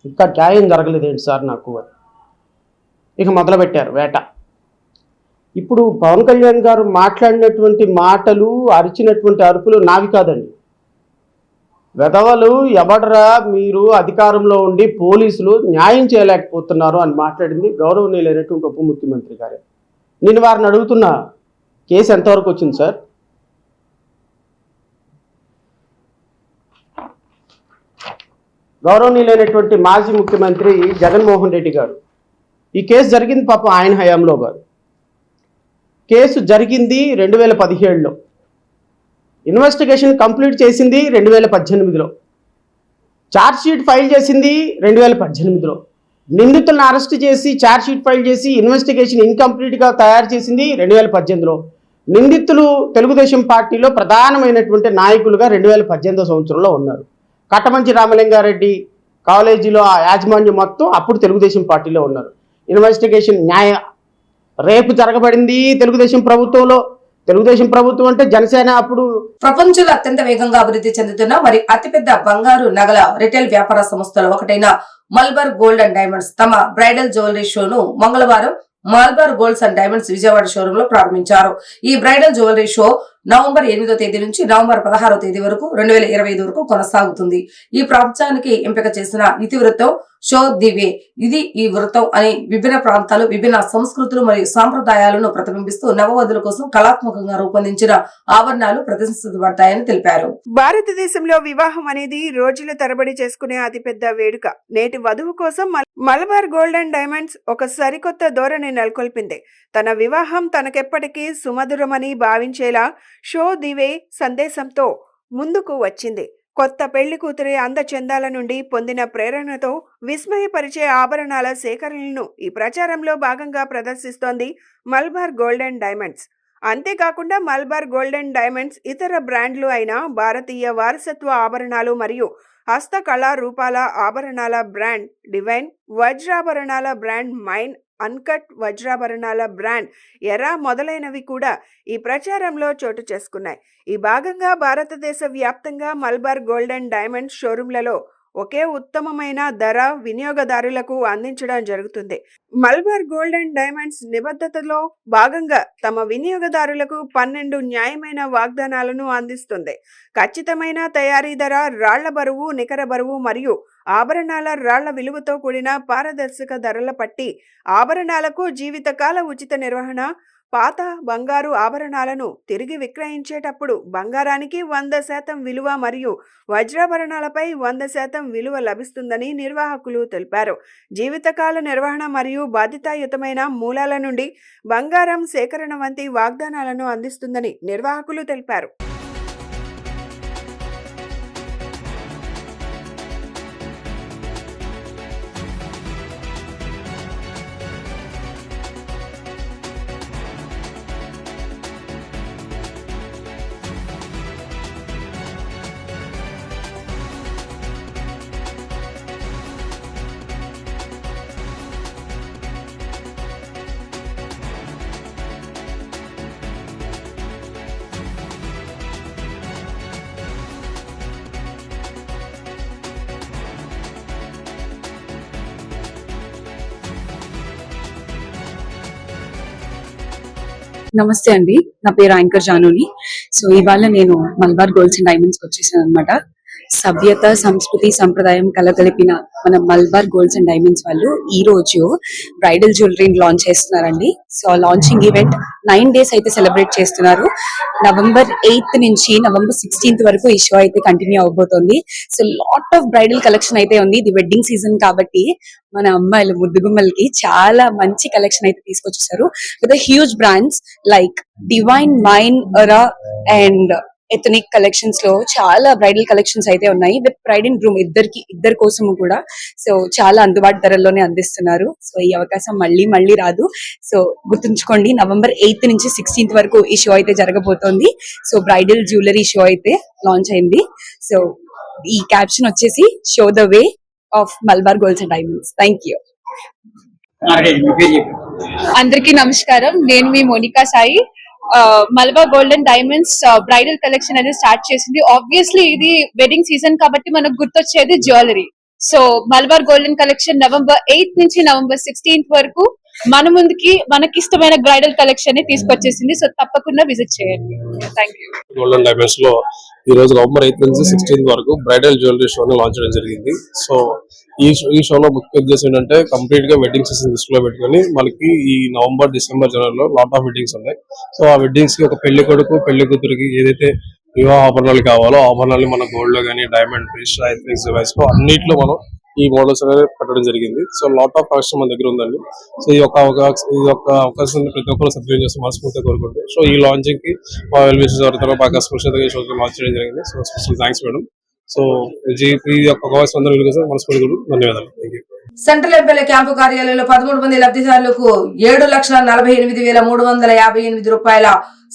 ఇంకా న్యాయం జరగలేదేంటి సార్ నాకు అని. ఇక మొదలుపెట్టారు వేట. ఇప్పుడు పవన్ కళ్యాణ్ గారు మాట్లాడినటువంటి మాటలు, అరిచినటువంటి అరుపులు నావి కాదండి. వెధవలు ఎవడరా మీరు అధికారంలో ఉండి పోలీసులు న్యాయం చేయలేకపోతున్నారు అని మాట్లాడింది గౌరవనీయులైనటువంటి ఉప ముఖ్యమంత్రి గారే. నేను వారిని అడుగుతున్నా, కేసు ఎంతవరకు వచ్చింది సార్? గౌరవనీయులైనటువంటి మాజీ ముఖ్యమంత్రి జగన్మోహన్ రెడ్డి గారు, ఈ కేసు జరిగింది పాపం ఆయన హయాంలో కాదు. కేసు జరిగింది 2017లో, ఇన్వెస్టిగేషన్ కంప్లీట్ చేసింది 2018లో, ఛార్జ్షీట్ ఫైల్ చేసింది 2018లో, నిందితులను అరెస్ట్ చేసి ఛార్జ్షీట్ ఫైల్ చేసి ఇన్వెస్టిగేషన్ ఇన్కంప్లీట్గా తయారు చేసింది 2018లో. నిందితులు తెలుగుదేశం పార్టీలో ప్రధానమైనటువంటి నాయకులుగా 2018 సంవత్సరంలో ఉన్నారు. కట్టమంచి రామలింగారెడ్డి కాలేజీలో ఆ యాజమాన్యం మొత్తం అప్పుడు తెలుగుదేశం పార్టీలో ఉన్నారు. ఇన్వెస్టిగేషన్ రేపు జరగబడింది తెలుగుదేశం ప్రభుత్వంలో. తెలుగుదేశం ప్రభుత్వం అంటే జనసేన అప్పుడు. ప్రపంచంలో అత్యంత వేగంగా అభివృద్ధి చెందుతున్న మరి అతిపెద్ద బంగారు నగల రిటైల్ వ్యాపార సంస్థలు ఒకటైన మల్బార్ గోల్డ్ అండ్ డైమండ్స్ తమ బ్రైడల్ జ్యువెలరీ షోను మంగళవారం Malabar golds and diamonds Vijayawada showroom లో ప్రారంభించారు. ఈ బ్రైడల్ జ్యువెలరీ షో నవంబర్ 8వ తేదీ నుంచి నవంబర్ 16వ తేదీ వరకు 2025 వరకు కొనసాగుతుంది. ఈ ప్రాంతానికి ఎంపిక చేసిన ఇతివృత్తం షో ది వే. ఇది ఈ వృత్తం అని విభిన్న ప్రాంతాలు, విభిన్న సంస్కృతులు మరియు సాంప్రదాయాలను ప్రతిబింబిస్తూ నవవధుల కోసం కళాత్మకంగా రూపొందించిన ఆభరణాలు ప్రదర్శించబడతాయని తెలిపారు. భారతదేశంలో వివాహం అనేది రోజుల తరబడి చేసుకునే అతిపెద్ద వేడుక. నేటి వధువు కోసం మలబార్ గోల్డ్ అండ్ డైమండ్స్ ఒక సరికొత్త ధోరణి నెలకొల్పింది. తన వివాహం తనకెప్పటికీ సుమధురమని భావించేలా షో ది వే సందేశంతో ముందుకు వచ్చింది. కొత్త పెళ్లి కూతురి అందచందాల నుండి పొందిన ప్రేరణతో విస్మయపరిచే ఆభరణాల సేకరణలను ఈ ప్రచారంలో భాగంగా ప్రదర్శిస్తోంది మల్బార్ గోల్డ్ అండ్ డైమండ్స్. అంతేకాకుండా మల్బార్ గోల్డ్ అండ్ డైమండ్స్ ఇతర బ్రాండ్లు అయిన భారతీయ వారసత్వ ఆభరణాలు మరియు హస్తకళా రూపాల ఆభరణాల బ్రాండ్ డివైన్, వజ్రాభరణాల బ్రాండ్ మైన్, అన్కట్ వజ్రాభరణాల బ్రాండ్ ఎరా మొదలైనవి కూడా ఈ ప్రచారంలో చోటు చేసుకున్నాయి. ఈ భాగంగా భారతదేశ వ్యాప్తంగా మల్బార్ గోల్డ్ అండ్ డైమండ్స్ షోరూంలలో ఒకే ఉత్తమమైన ధర వినియోగదారులకు అందించడం జరుగుతుంది. మల్బార్ గోల్డ్ అండ్ డైమండ్స్ నిబద్ధతలో భాగంగా తమ వినియోగదారులకు 12 న్యాయమైన వాగ్దానాలను అందిస్తుంది. ఖచ్చితమైన తయారీ ధర, రాళ్ల బరువు, నికర బరువు మరియు ఆభరణాల రాళ్ల విలువతో కూడిన పారదర్శక ధరల పట్టి, ఆభరణాలకు జీవితకాల ఉచిత నిర్వహణ, పాత బంగారు ఆభరణాలను తిరిగి విక్రయించేటప్పుడు బంగారానికి 100% విలువ మరియు వజ్రాభరణాలపై 100% విలువ లభిస్తుందని నిర్వాహకులు తెలిపారు. జీవితకాల నిర్వహణ మరియు బాధ్యతాయుతమైన మూలాల నుండి బంగారం సేకరణ వంటి వాగ్దానాలను అందిస్తుందని నిర్వాహకులు తెలిపారు. నమస్తే అండి, నా పేరు యాంకర్ జానుని. సో ఇవాళ నేను మల్బార్ గోల్డ్స్ అండ్ డైమండ్స్ వచ్చేసాను అనమాట. సభ్యత, సంస్కృతి, సంప్రదాయం కలగలిపిన మన మల్బార్ గోల్డ్స్ అండ్ డైమండ్స్ వాళ్ళు ఈ రోజు బ్రైడల్ జ్యువెలరీని లాంచ్ చేస్తున్నారండి. సో లాంచింగ్ ఈవెంట్ 9 days అయితే సెలబ్రేట్ చేస్తున్నారు. November 8th నుంచి November 16th వరకు ఈ షో అయితే కంటిన్యూ అవబోతోంది. So lot of bridal collection అయితే ఉంది. ఇది వెడ్డింగ్ సీజన్ కాబట్టి మన అమ్మాయిలు ముద్దుగుమ్మలకి చాలా మంచి కలెక్షన్ అయితే తీసుకొచ్చేసారు. With huge brands like Divine Mine, Era and ethnic collections లో చాలా బ్రైడల్ కలెక్షన్స్ అయితే ఉన్నాయి. విత్ బ్రైడ్ అండ్ గ్రూమ్ ఇద్దరి కోసం కూడా. సో చాలా అందుబాటు ధరల్లోనే అందిస్తున్నారు. సో ఈ అవకాశం మళ్ళీ రాదు. సో గుర్తుంచుకోండి, November 8th నుంచి 16th వరకు ఈ షో అయితే జరగబోతోంది. సో బ్రైడల్ జ్యువెలరీ షో అయితే లాంచ్ అయింది. సో ఈ క్యాప్షన్ వచ్చేసి show the way of Malabar golds and diamonds. Thank you. అందరికీ నమస్కారం, నేను మీ Monika Sai. Malabar gold and diamonds bridal collection అనేది స్టార్ట్ చేసింది. ఆబ్వియస్లీ ఇది వెడ్డింగ్ సీజన్ కాబట్టి మనకు గుర్తొచ్చేది jewellery. So Malabar golden collection November 8th నుంచి November 16th వరకు మన ముందుకి మనకి ఇష్టమైన బ్రైడల్ కలెక్షన్ ని తీసుకొచ్చేసింది. సో తప్పకుండా విజిట్ చేయండి. Thank you. గోల్డెన్ డైమండ్స్ లో ఈ రోజు November 8th నుంచి 16th వరకు బ్రైడల్ జ్యువెలరీ షోని లాంచ్ చేయడం జరిగింది. సో ఈ షోలో ముఖ్య ఉద్దేశం ఏంటంటే కంప్లీట్ గా వెడ్డింగ్ సీజన్ దృష్టిలో పెట్టుకుని మనకి ఈ November, December, January లో లాట్ ఆఫ్ వెడ్డింగ్స్ ఉన్నాయి. సో ఆ వెడ్డింగ్స్ కి ఒక పెళ్లి కొడుకు, పెళ్లి కూతురికి ఏదైతే వివాహ ఆభరణాలు కావాలో ఆభరణాలు మన గోల్డ్ లో కానీ, డైమండ్, ఫిష్, డివైస్ లో అన్నిట్లో మనం ఈ మోడల్స్ అనేది పెట్టడం జరిగింది. సో లాట్ ఆఫ్ కలెక్షన్ మన దగ్గర ఉందండి. సో ఈ యొక్క అవకాశాన్ని ప్రతి ఒక్కరు సద్వినియోగం చేస్తే మనస్ఫూర్తిగా కోరుకుంటే. సో ఈ లాంచింగ్ కి మా వెల్విషర్స్ ఎవరితో బాగా స్పెషల్గా ఈ షో లాంచ్ చేయడం జరిగింది. So special thanks madam. So ఈ యొక్క అవకాశం అందరూ మనస్ఫూర్తిగా ధన్యవాదాలు. Thank you. Central MLA camp కార్యాలయంలో 13 మంది లబ్ధిదారులకు 7,48,358 రూపాయల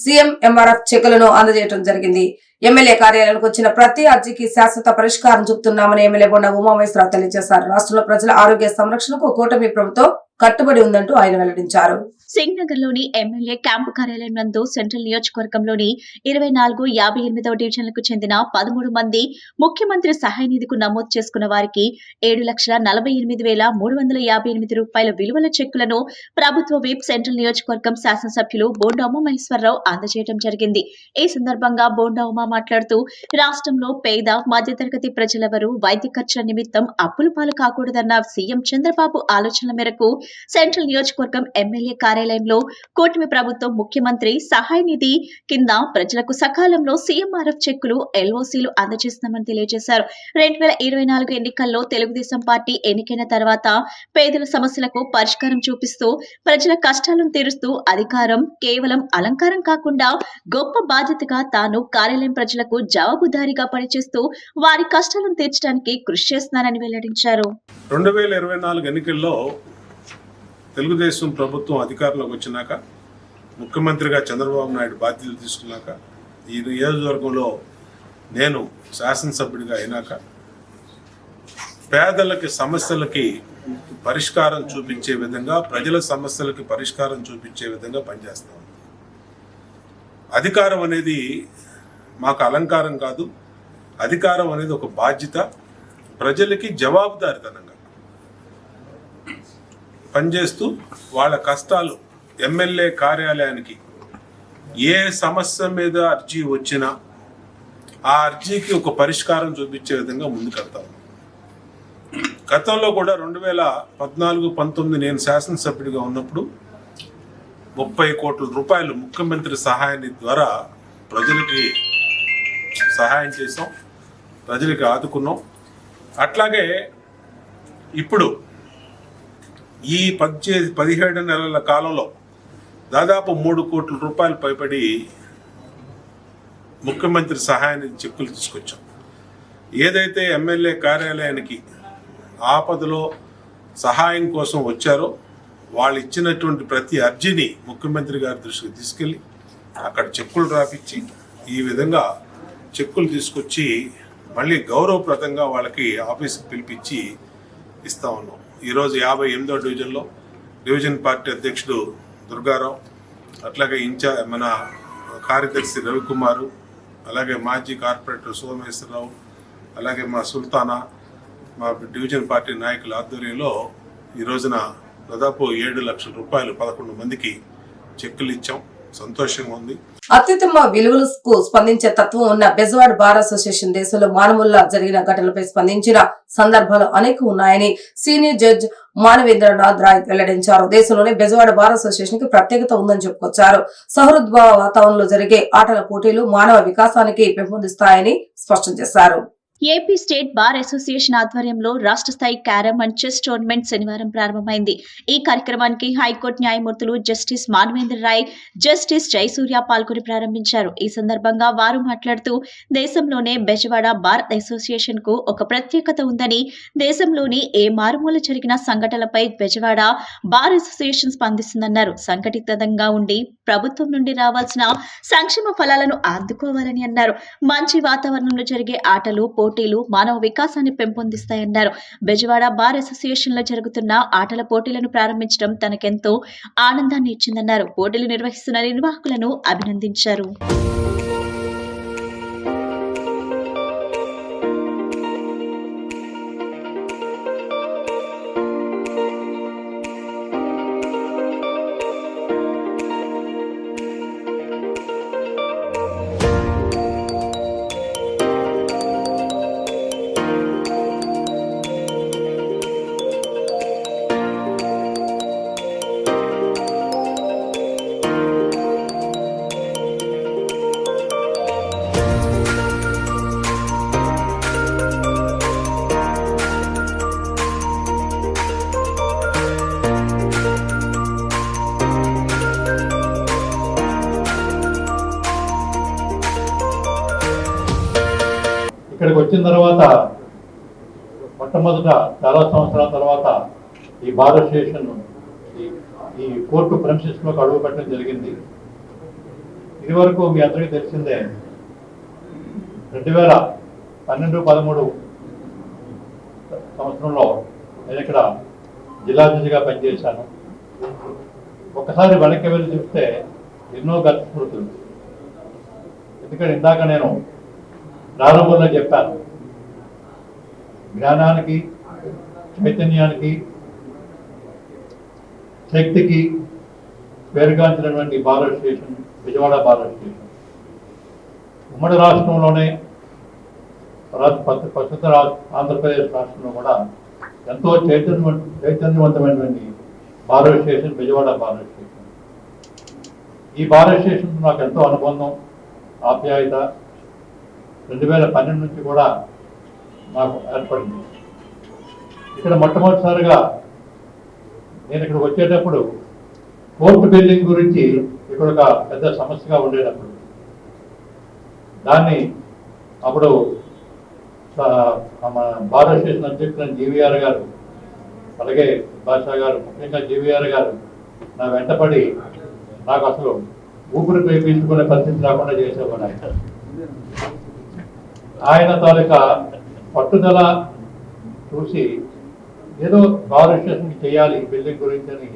సీఎం ఎంఆర్ఎఫ్ చెక్కులను అందజేయడం జరిగింది. ఎమ్మెల్యే కార్యాలయానికి వచ్చిన ప్రతి అర్జీకి శాశ్వత పరిష్కారం చూపుతున్నామని ఎమ్మెల్యే బొండ ఉమామహేశ్వరరావు తెలియజేశారు. రాష్ట్రంలో ప్రజల ఆరోగ్య సంరక్షణకు కూటమి ప్రభుత్వం కట్టుబడి ఉందంటూ ఆయన వెల్లడించారు. సింగ్నగర్ లోని ఎమ్మెల్యే క్యాంపు కార్యాలయం నందు సెంట్రల్ నియోజకవర్గంలోని 24, 58వ డివిజన్లకు చెందిన 13 మంది ముఖ్యమంత్రి సహాయ నిధికు నమోదు చేసుకున్న వారికి 7,48,358 రూపాయల విలువల చెక్కులను ప్రభుత్వ విప్ సెంట్రల్ నియోజకవర్గం శాసనసభ్యులు బోండా ఉమామహేశ్వరరావు అందజేయడం జరిగింది. ఈ సందర్భంగా బోండా ఉమా మాట్లాడుతూ రాష్ట్రంలో పేద, మధ్యతరగతి ప్రజలెవరూ వైద్య ఖర్చుల నిమిత్తం అప్పుల పాలు కాకూడదన్న సీఎం చంద్రబాబు ఆలోచనల మేరకు సెంట్రల్ నియోజకవర్గం ఎమ్మెల్యే కార్యాలయంలో కూటమి ప్రభుత్వం ముఖ్యమంత్రి సహాయ నిధి కింద ప్రజలకు సకాలంలో సీఎంఆర్ఎఫ్ చెక్కులు, ఎల్ఓసీలు అందజేస్తున్నామని తెలియజేశారు. 2024 ఎన్నికల్లో తెలుగుదేశం పార్టీ ఎన్నికైన తర్వాత పేదల సమస్యలకు పరిష్కారం చూపిస్తూ ప్రజల కష్టాలను తీరుస్తూ అధికారం కేవలం అలంకారం కాకుండా గొప్ప బాధ్యతగా తాను కార్యాలయం ప్రజలకు జవాబుదారీగా పనిచేస్తూ వారి కష్టాలను తీర్చడానికి కృషి చేస్తున్నారని వెల్లడించారు. 2024 ఎన్నికల్లో తెలుగుదేశం ప్రభుత్వం అధికారంలోకి వచ్చినాక, ముఖ్యమంత్రిగా చంద్రబాబు నాయుడు బాధ్యతలు తీసుకున్నాక, ఈ నియోజకవర్గంలో నేను శాసనసభ్యుడిగా అయినాక పేదలకి సమస్యలకి పరిష్కారం చూపించే విధంగా, ప్రజల సమస్యలకి పరిష్కారం చూపించే విధంగా పనిచేస్తాం. అధికారం అనేది మాకు అలంకారం కాదు. అధికారం అనేది ఒక బాధ్యత. ప్రజలకి జవాబుదారితనంగా పనిచేస్తూ వాళ్ళ కష్టాలు ఎమ్మెల్యే కార్యాలయానికి ఏ సమస్య మీద అర్జీ వచ్చినా ఆ అర్జీకి ఒక పరిష్కారం చూపించే విధంగా ముందుకెళ్తాం. గతంలో కూడా 2014-19 నేను శాసనసభ్యుడిగా ఉన్నప్పుడు 30 కోట్ల రూపాయలు ముఖ్యమంత్రి సహాయ నిధి ద్వారా ప్రజలకి సహాయం చేసాం, ప్రజలకి ఆదుకున్నాం. అట్లాగే ఇప్పుడు ఈ 17 నెలల కాలంలో దాదాపు 3 కోట్ల రూపాయలు పైబడి ముఖ్యమంత్రి సహాయానికి చెక్కులు తీసుకొచ్చాం. ఏదైతే ఎమ్మెల్యే కార్యాలయానికి ఆపదలో సహాయం కోసం వచ్చారో వాళ్ళు ఇచ్చినటువంటి ప్రతి అర్జీని ముఖ్యమంత్రి గారి దృష్టికి తీసుకెళ్ళి అక్కడ చెక్కులు రాపిచ్చి ఈ విధంగా చెక్కులు తీసుకొచ్చి మళ్ళీ గౌరవప్రదంగా వాళ్ళకి ఆఫీస్కి పిలిపించి ఇస్తా ఉన్నాం. ఈరోజు 58వ డివిజన్లో డివిజన్ పార్టీ అధ్యక్షుడు దుర్గారావు, అట్లాగే మన కార్యదర్శి రవికుమారు, అలాగే మాజీ కార్పొరేటర్ సోమేశ్వరరావు, అలాగే మా సుల్తానా, మా డివిజన్ పార్టీ నాయకుల ఆధ్వర్యంలో ఈ రోజున దాదాపు 7 లక్షల రూపాయలు 11 మందికి చెక్కులు ఇచ్చాం. సంతోషంగా ఉంది. అత్యుత్తమ విలువలకు స్పందించే తత్వం ఉన్న బెజవాడ బార్ అసోసియేషన్ దేశంలో మానవుల్లా జరిగిన ఘటనలపై స్పందించిన సందర్భాలు అనేక ఉన్నాయని సీనియర్ జడ్జ్ మానవేంద్రనాథ్ రాయ్ వెల్లడించారు. దేశంలోనే బెజవాడ బార్ అసోసియేషన్ కి ప్రత్యేకత ఉందని చెప్పుకొచ్చారు. సహృద్భావ వాతావరణంలో జరిగే ఆటల పోటీలు మానవ వికాసానికి పెంపొందిస్తాయని స్పష్టం చేశారు. ఏపీ స్టేట్ బార్ అసోసియేషన్ ఆధ్వర్యంలో రాష్ట్ర స్థాయి క్యారమ్ అండ్ చెస్ టోర్నమెంట్ శనివారం ప్రారంభమైంది. ఈ కార్యక్రమానికి హైకోర్టు న్యాయమూర్తులు జస్టిస్ మానవేంద్ర రాయ్, జస్టిస్ జయసూర్య పాల్గొని ప్రారంభించారు. ఈ సందర్భంగా వారు మాట్లాడుతూ దేశంలోనే బెజవాడ బార్ అసోసియేషన్ కు ఒక ప్రత్యేకత ఉందని, దేశంలోని ఏ మారుమూల జరిగిన సంఘటనలపై బెజవాడ బార్ అసోసియేషన్ స్పందిస్తుందన్నారు. సంఘటితంగా ఉండి ప్రభుత్వం నుండి రావాల్సిన సంక్షేమ ఫలాలను అందుకోవాలని అన్నారు. మంచి వాతావరణంలో జరిగే ఆటలు పోటీలు మానవ వికాసాన్ని పెంపొందిస్తాయన్నారు. బెజవాడ బార్ అసోసియేషన్ లో జరుగుతున్న ఆటల పోటీలను ప్రారంభించడం తనకెంతో ఆనందాన్ని ఇచ్చిందన్నారు. పోటీలు నిర్వహిస్తున్న నిర్వాహకులను అభినందించారు. ఇక్కడికి వచ్చిన తర్వాత మొట్టమొదట చాలా సంవత్సరాల తర్వాత ఈ బార్ అసోసియేషన్ ఈ కోర్టు ప్రెమిసెస్లోకి అడుగు పెట్టడం జరిగింది. ఇది వరకు మీ అందరికీ తెలిసిందే, 2012-13 సంవత్సరంలో నేను ఇక్కడ జిల్లా జడ్జిగా పనిచేశాను. ఒక్కసారి వెనక్కి వెళ్ళి చూస్తే ఎన్నో గత స్మృతులు. ఎందుకంటే ఇందాక నేను ప్రారంభంలో చెప్పాను, జ్ఞానానికి, చైతన్యానికి, శక్తికి పేరుగాంచినటువంటి bar association Bezawada bar association ఉమ్మడి రాష్ట్రంలోనే ప్రస్తుత ఆంధ్రప్రదేశ్ రాష్ట్రంలో కూడా ఎంతో చైతన్యవంతమైనటువంటి bar association Bezawada bar association. ఈ బార్ అసోసియేషన్ నాకు ఎంతో అనుబంధం, ఆప్యాయత 2012 నుంచి కూడా నాకు ఏర్పడింది. ఇక్కడ మొట్టమొదటిసారిగా నేను ఇక్కడికి వచ్చేటప్పుడు కోర్టు బిల్డింగ్ గురించి ఇక్కడ ఒక పెద్ద సమస్యగా ఉండేటప్పుడు దాన్ని అప్పుడు బార్ అసోసియేషన్ అధ్యక్షులు జీవీఆర్ గారు, అలాగే బాషా గారు, ముఖ్యంగా జీవీఆర్ గారు నా వెంటపడి నాకు అసలు ఊపిరి పీల్చుకునే పరిస్థితి రాకుండా చేసేవాడు. ఆయన తాలూకా పట్టుదల చూసి ఏదో బార్ అసోసియేషన్ చేయాలి బిల్డింగ్ గురించి అని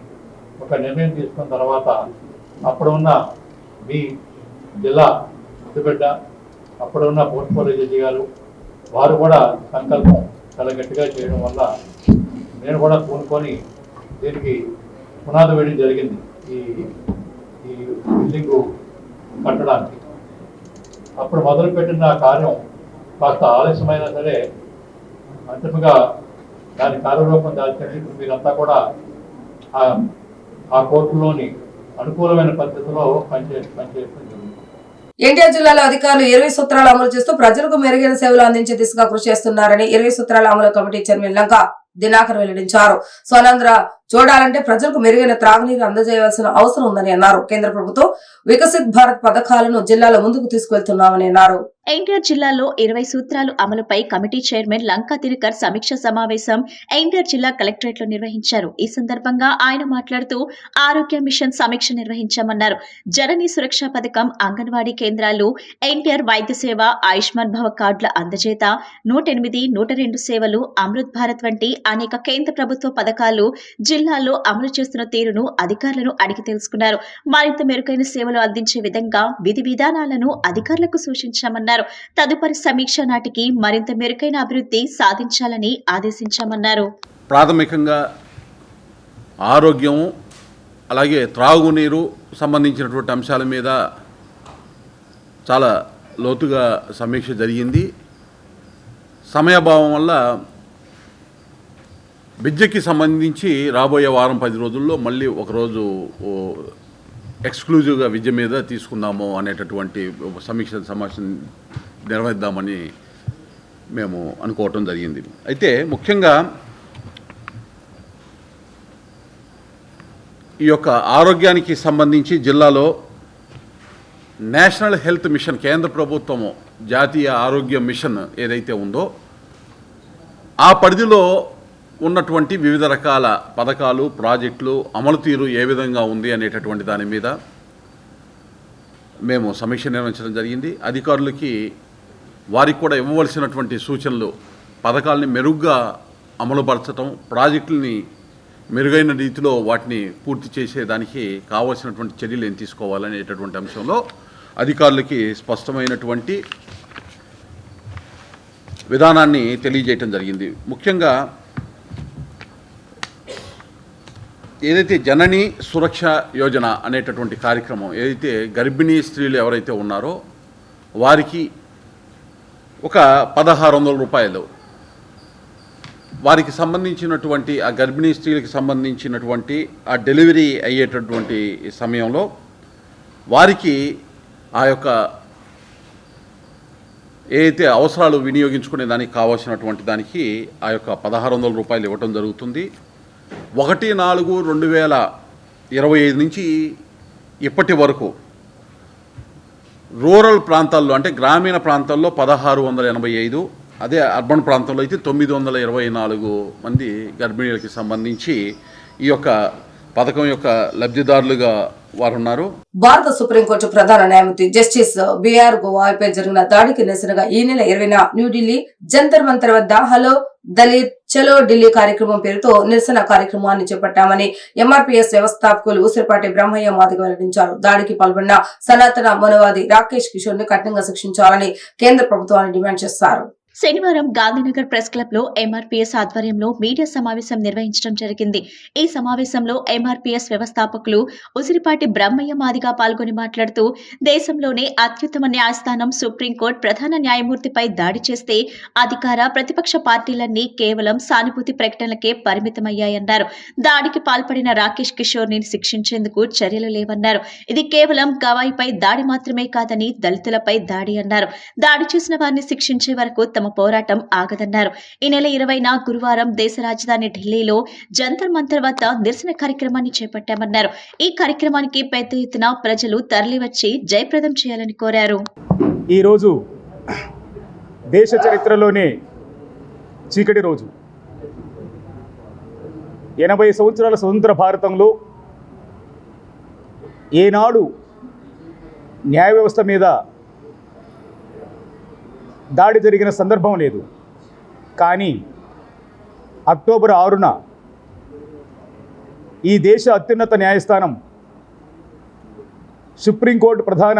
ఒక నిర్ణయం తీసుకున్న తర్వాత అప్పుడున్న మీ జిల్లా ముద్దుబిడ్డ, అప్పుడున్న పోర్ట్ఫోలియో జడ్జి గారు వారు కూడా సంకల్పం చాలా గట్టిగా చేయడం వల్ల నేను కూడా పూనుకొని దీనికి పునాది వేయడం జరిగింది. ఈ బిల్డింగు కట్టడానికి అప్పుడు మొదలుపెట్టిన కార్యం కాస్త ఆలస్యమైనా సరే అంతిమంగా దాని కార్యరూపం దాల్చింది. ఇప్పుడు మీరంతా కూడా ఆ కోర్టులోని అనుకూలమైన పద్ధతిలో పనిచేయడం జరుగుతుంది. ఎన్టీఆర్ జిల్లాలో అధికారులు 20 సూత్రాలు అమలు చేస్తూ ప్రజలకు మెరుగైన సేవలు అందించే దిశగా కృషి చేస్తున్నారని 20 సూత్రాల అమలు కమిటీ చైర్మన్ లంకా దినాకర్ వెల్లడించారు. స్వనంద్ర చూడాలంటే ప్రజలకు మెరుగైన త్రాగునీరు అందజేయవలసిన అవసరం ఉందని అన్నారు. కేంద్ర ప్రభుత్వం వికసిత్ భారత్ పథకాలను జిల్లాలో ముందుకు తీసుకెళ్తున్నామని అన్నారు. ఎన్టీఆర్ జిల్లాలో 20 సూత్రాలు అమలుపై కమిటీ చైర్మన్ లంకా దినకర్ సమీక్ష సమావేశం ఎన్టీఆర్ జిల్లా కలెక్టరేట్ లో నిర్వహించారు. ఈ సందర్భంగా ఆయన మాట్లాడుతూ ఆరోగ్య మిషన్ సమీక్ష నిర్వహించామన్నారు. జనని సురక్ష పథకం, అంగన్వాడీ కేంద్రాలు, ఎన్టీఆర్ వైద్య సేవ, ఆయుష్మాన్ భవ కార్డుల అందజేత, 108, 102 సేవలు, అమృత్ భారత్ వంటి అనేక కేంద్ర ప్రభుత్వ పథకాలు జిల్లాలో అమలు చేస్తున్న తీరును అధికారులను అడిగి తెలుసుకున్నారు. మరింత మెరుగైన సేవలు అందించే విధంగా విధి విధానాలను అధికారులకు సూచించామన్నారు. తదుపరి సమీక్ష నాటికి మరింత మెరుగైన అభివృద్ధి సాధించాలని ఆదేశించామన్నారు. ప్రాథమికంగా ఆరోగ్యం, అలాగే త్రాగునీరు సంబంధించినటువంటి అంశాల మీద చాలా లోతుగా సమీక్ష జరిగింది. సమయాభావం వల్ల విద్యకి సంబంధించి రాబోయే వారం 10 రోజుల్లో మళ్ళీ ఒకరోజు ఎక్స్క్లూజివ్గా విద్య మీద తీసుకుందాము అనేటటువంటి సమీక్ష సమావేశం నిర్వహిద్దామని మేము అనుకోవటం జరిగింది. అయితే ముఖ్యంగా ఈ యొక్క ఆరోగ్యానికి సంబంధించి జిల్లాలో నేషనల్ హెల్త్ మిషన్, కేంద్ర ప్రభుత్వము జాతీయ ఆరోగ్య మిషన్ ఏదైతే ఉందో ఆ పరిధిలో ఉన్నటువంటి వివిధ రకాల పథకాలు, ప్రాజెక్టులు అమలు తీరు ఏ విధంగా ఉంది అనేటటువంటి దాని మీద మేము సమీక్ష నిర్వహించడం జరిగింది. అధికారులకి వారికి కూడా ఇవ్వవలసినటువంటి సూచనలు, పథకాలని మెరుగ్గా అమలుపరచడం, ప్రాజెక్టులని మెరుగైన రీతిలో వాటిని పూర్తి చేసేదానికి కావాల్సినటువంటి చర్యలు ఏం తీసుకోవాలనేటటువంటి అంశంలో అధికారులకి స్పష్టమైనటువంటి విధానాన్ని తెలియజేయటం జరిగింది. ముఖ్యంగా ఏదైతే జనని సురక్ష యోజన అనేటటువంటి కార్యక్రమం, ఏదైతే గర్భిణీ స్త్రీలు ఎవరైతే ఉన్నారో వారికి ఒక 1600 రూపాయలు, వారికి సంబంధించినటువంటి ఆ గర్భిణీ స్త్రీలకు సంబంధించినటువంటి ఆ డెలివరీ అయ్యేటటువంటి సమయంలో వారికి ఆ యొక్క ఏదైతే అవసరాలు వినియోగించుకునే దానికి కావాల్సినటువంటి దానికి ఆ యొక్క 1600 రూపాయలు ఇవ్వటం జరుగుతుంది. 1/4/2025 నుంచి ఇప్పటి వరకు రూరల్ ప్రాంతాల్లో, అంటే గ్రామీణ ప్రాంతాల్లో 1685, అదే అర్బన్ ప్రాంతంలో అయితే 924 మంది గర్భిణీలకి సంబంధించి ఈ యొక్క పథకం యొక్క లబ్ధిదారులుగా వారు ఉన్నారు. భారత సుప్రీంకోర్టు ప్రధాన న్యాయమూర్తి జస్టిస్ బిఆర్ గవాయ్పై జరిగిన దాడికి నిరసనగా ఈ నెల 20న న్యూఢిల్లీ జంతర్ మంతర్ వద్ద హలో దళిత్ చలో ఢిల్లీ కార్యక్రమం పేరుతో నిరసన కార్యక్రమాన్ని చేపట్టామని ఎంఆర్పీఎస్ వ్యవస్థాపకులు ఊసిరిపాటి బ్రహ్మయ్య మాదిగ వెల్లడించారు. దాడికి పాల్గొన్న సనాతన మనవాది రాకేష్ కిషోర్ ని కఠినంగా శిక్షించాలని కేంద్ర ప్రభుత్వాన్ని డిమాండ్ చేశారు. శనివారం గాంధీనగర్ ప్రెస్ క్లబ్ లో ఎంఆర్పీఎస్ ఆధ్వర్యంలో మీడియా సమావేశం నిర్వహించడం జరిగింది. ఈ సమావేశంలో ఎంఆర్పీఎస్ వ్యవస్థాపకులు ఉసిరిపాటి బ్రహ్మయ్య మాదిగా పాల్గొని మాట్లాడుతూ, దేశంలోనే అత్యుత్తమ న్యాయస్థానం సుప్రీంకోర్టు ప్రధాన న్యాయమూర్తిపై దాడి చేస్తే అధికార ప్రతిపక్ష పార్టీలన్నీ కేవలం సానుభూతి ప్రకటనలకే పరిమితమయ్యాయన్నారు. దాడికి పాల్పడిన రాకేష్ కిషోర్ ని శిక్షించేందుకు చర్యలు లేవన్నారు. ఇది కేవలం గవాయిపై దాడి మాత్రమే కాదని దళితులపై దాడి అన్నారు. దాడి చేసిన వారిని శిక్షించే వరకు తమ పోరాటం ఆగదన్నారు. ఈ నెల 20న గురువారం దేశ రాజధాని ఢిల్లీలో జంతర్ మంతర్ వద్ద నిరసన కార్యక్రమాన్ని చేపట్టామన్నారు. ఈ కార్యక్రమానికి పెద్ద ఎత్తున ప్రజలు తరలివచ్చి జయప్రదం చేయాలని కోరారు. ఈరోజు దేశ చరిత్రలోనే చీకటి రోజు. 80 సంవత్సరాల స్వతంత్ర భారతంలో ఏనాడు న్యాయ వ్యవస్థ మీద దాడి జరిగిన సందర్భం లేదు. కానీ అక్టోబర్ 6న ఈ దేశ అత్యున్నత న్యాయస్థానం సుప్రీంకోర్టు ప్రధాన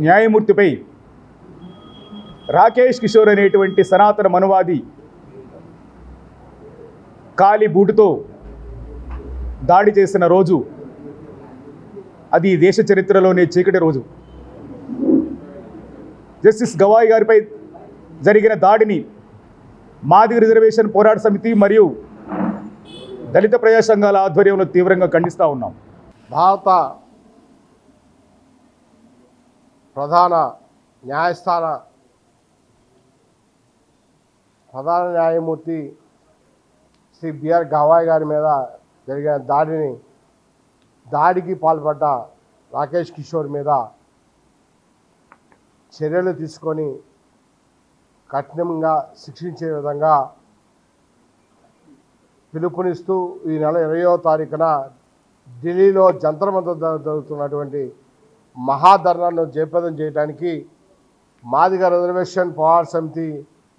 న్యాయమూర్తిపై రాకేష్ కిషోర్ అనేటువంటి సనాతన మనువాది కాలి బూటుతో దాడి చేసిన రోజు. అది దేశ చరిత్రలోనే చీకటి రోజు. జస్టిస్ గవాయ్ గారిపై జరిగిన దాడిని మాదిగ రిజర్వేషన్ పోరాట సమితి మరియు దళిత ప్రజా సంఘాల ఆధ్వర్యంలో తీవ్రంగా ఖండిస్తూ ఉన్నాం. భారత ప్రధాన న్యాయమూర్తి శ్రీ బిఆర్ గవాయ్ గారి మీద జరిగిన దాడికి పాల్పడ్డ రాకేష్ కిషోర్ మీద చర్యలు తీసుకొని కఠినంగా శిక్షించే విధంగా పిలుపునిస్తూ ఈ నెల 20వ తారీఖున ఢిల్లీలో జంతర్ మంతర్ జరుగుతున్నటువంటి మహాధర్నాను జయప్రదం చేయడానికి మాదిగ రిజర్వేషన్ పోరాట సమితి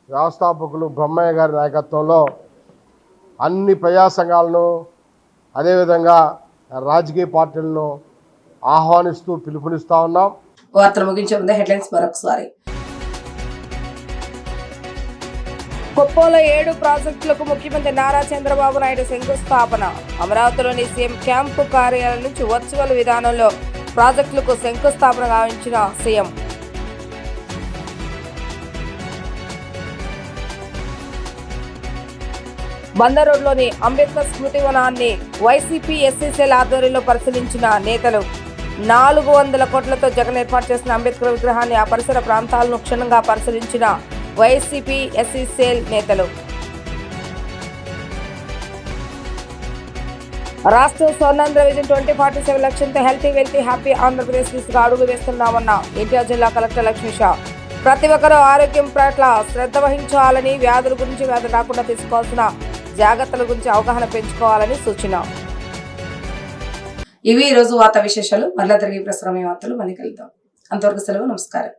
వ్యవస్థాపకులు బ్రహ్మయ్య గారి నాయకత్వంలో అన్ని ప్రజా సంఘాలను అదేవిధంగా రాజకీయ పార్టీలను ఆహ్వానిస్తూ పిలుపునిస్తూ ఉన్నాం. వార్తలు ముగించే ముందే హెడ్లైన్స్ మరొకసారి. కుప్పంలో 7 ప్రాజెక్టులకు ముఖ్యమంత్రి నారా చంద్రబాబు నాయుడు శంకుస్థాపన. అమరావతిలోని సీఎం క్యాంపు కార్యాలయం నుంచి వర్చువల్ విధానంలో ప్రాజెక్టులకు శంకుస్థాపన గావించిన సీఎం. బందర్ రోడ్లోని అంబేద్కర్ స్మృతి వనాన్ని వైసీపీ ఎస్సీసీల ఆధ్వర్యంలో పరిశీలించిన నేతలు. 400 కోట్లతో జగన్ ఏర్పాటు చేసిన అంబేద్కర్ విగ్రహాన్ని ఆ పరిసర ప్రాంతాలను క్షుణ్ణంగా పరిశీలించిన వైసీపీ ఎస్సీసీల నేతలు. రాష్ట్రం స్వర్ణాంధ్ర విజన్ 2047 లక్ష్యంతో హెల్తీ వెల్తీ హ్యాపీ ఆంధ్రప్రదేశ్ దిశగా అడుగు వేస్తున్నామన్న ఎన్టీఆర్ జిల్లా కలెక్టర్ లక్ష్మీషా. ప్రతి ఒక్కరూ ఆరోగ్యం పట్ల శ్రద్ధ వహించాలని, వ్యాధుల గురించి వ్యాధులు రాకుండా తీసుకోవాల్సిన జాగ్రత్తల గురించి అవగాహన పెంచుకోవాలని సూచన. ఇవి ఈ రోజు వార్తా విశేషాలు. మళ్ళా తిరిగి ప్రసారమయ్యే వార్తలు మళ్ళీ కలుద్దాం. అంతవరకు సెలవు. నమస్కారం.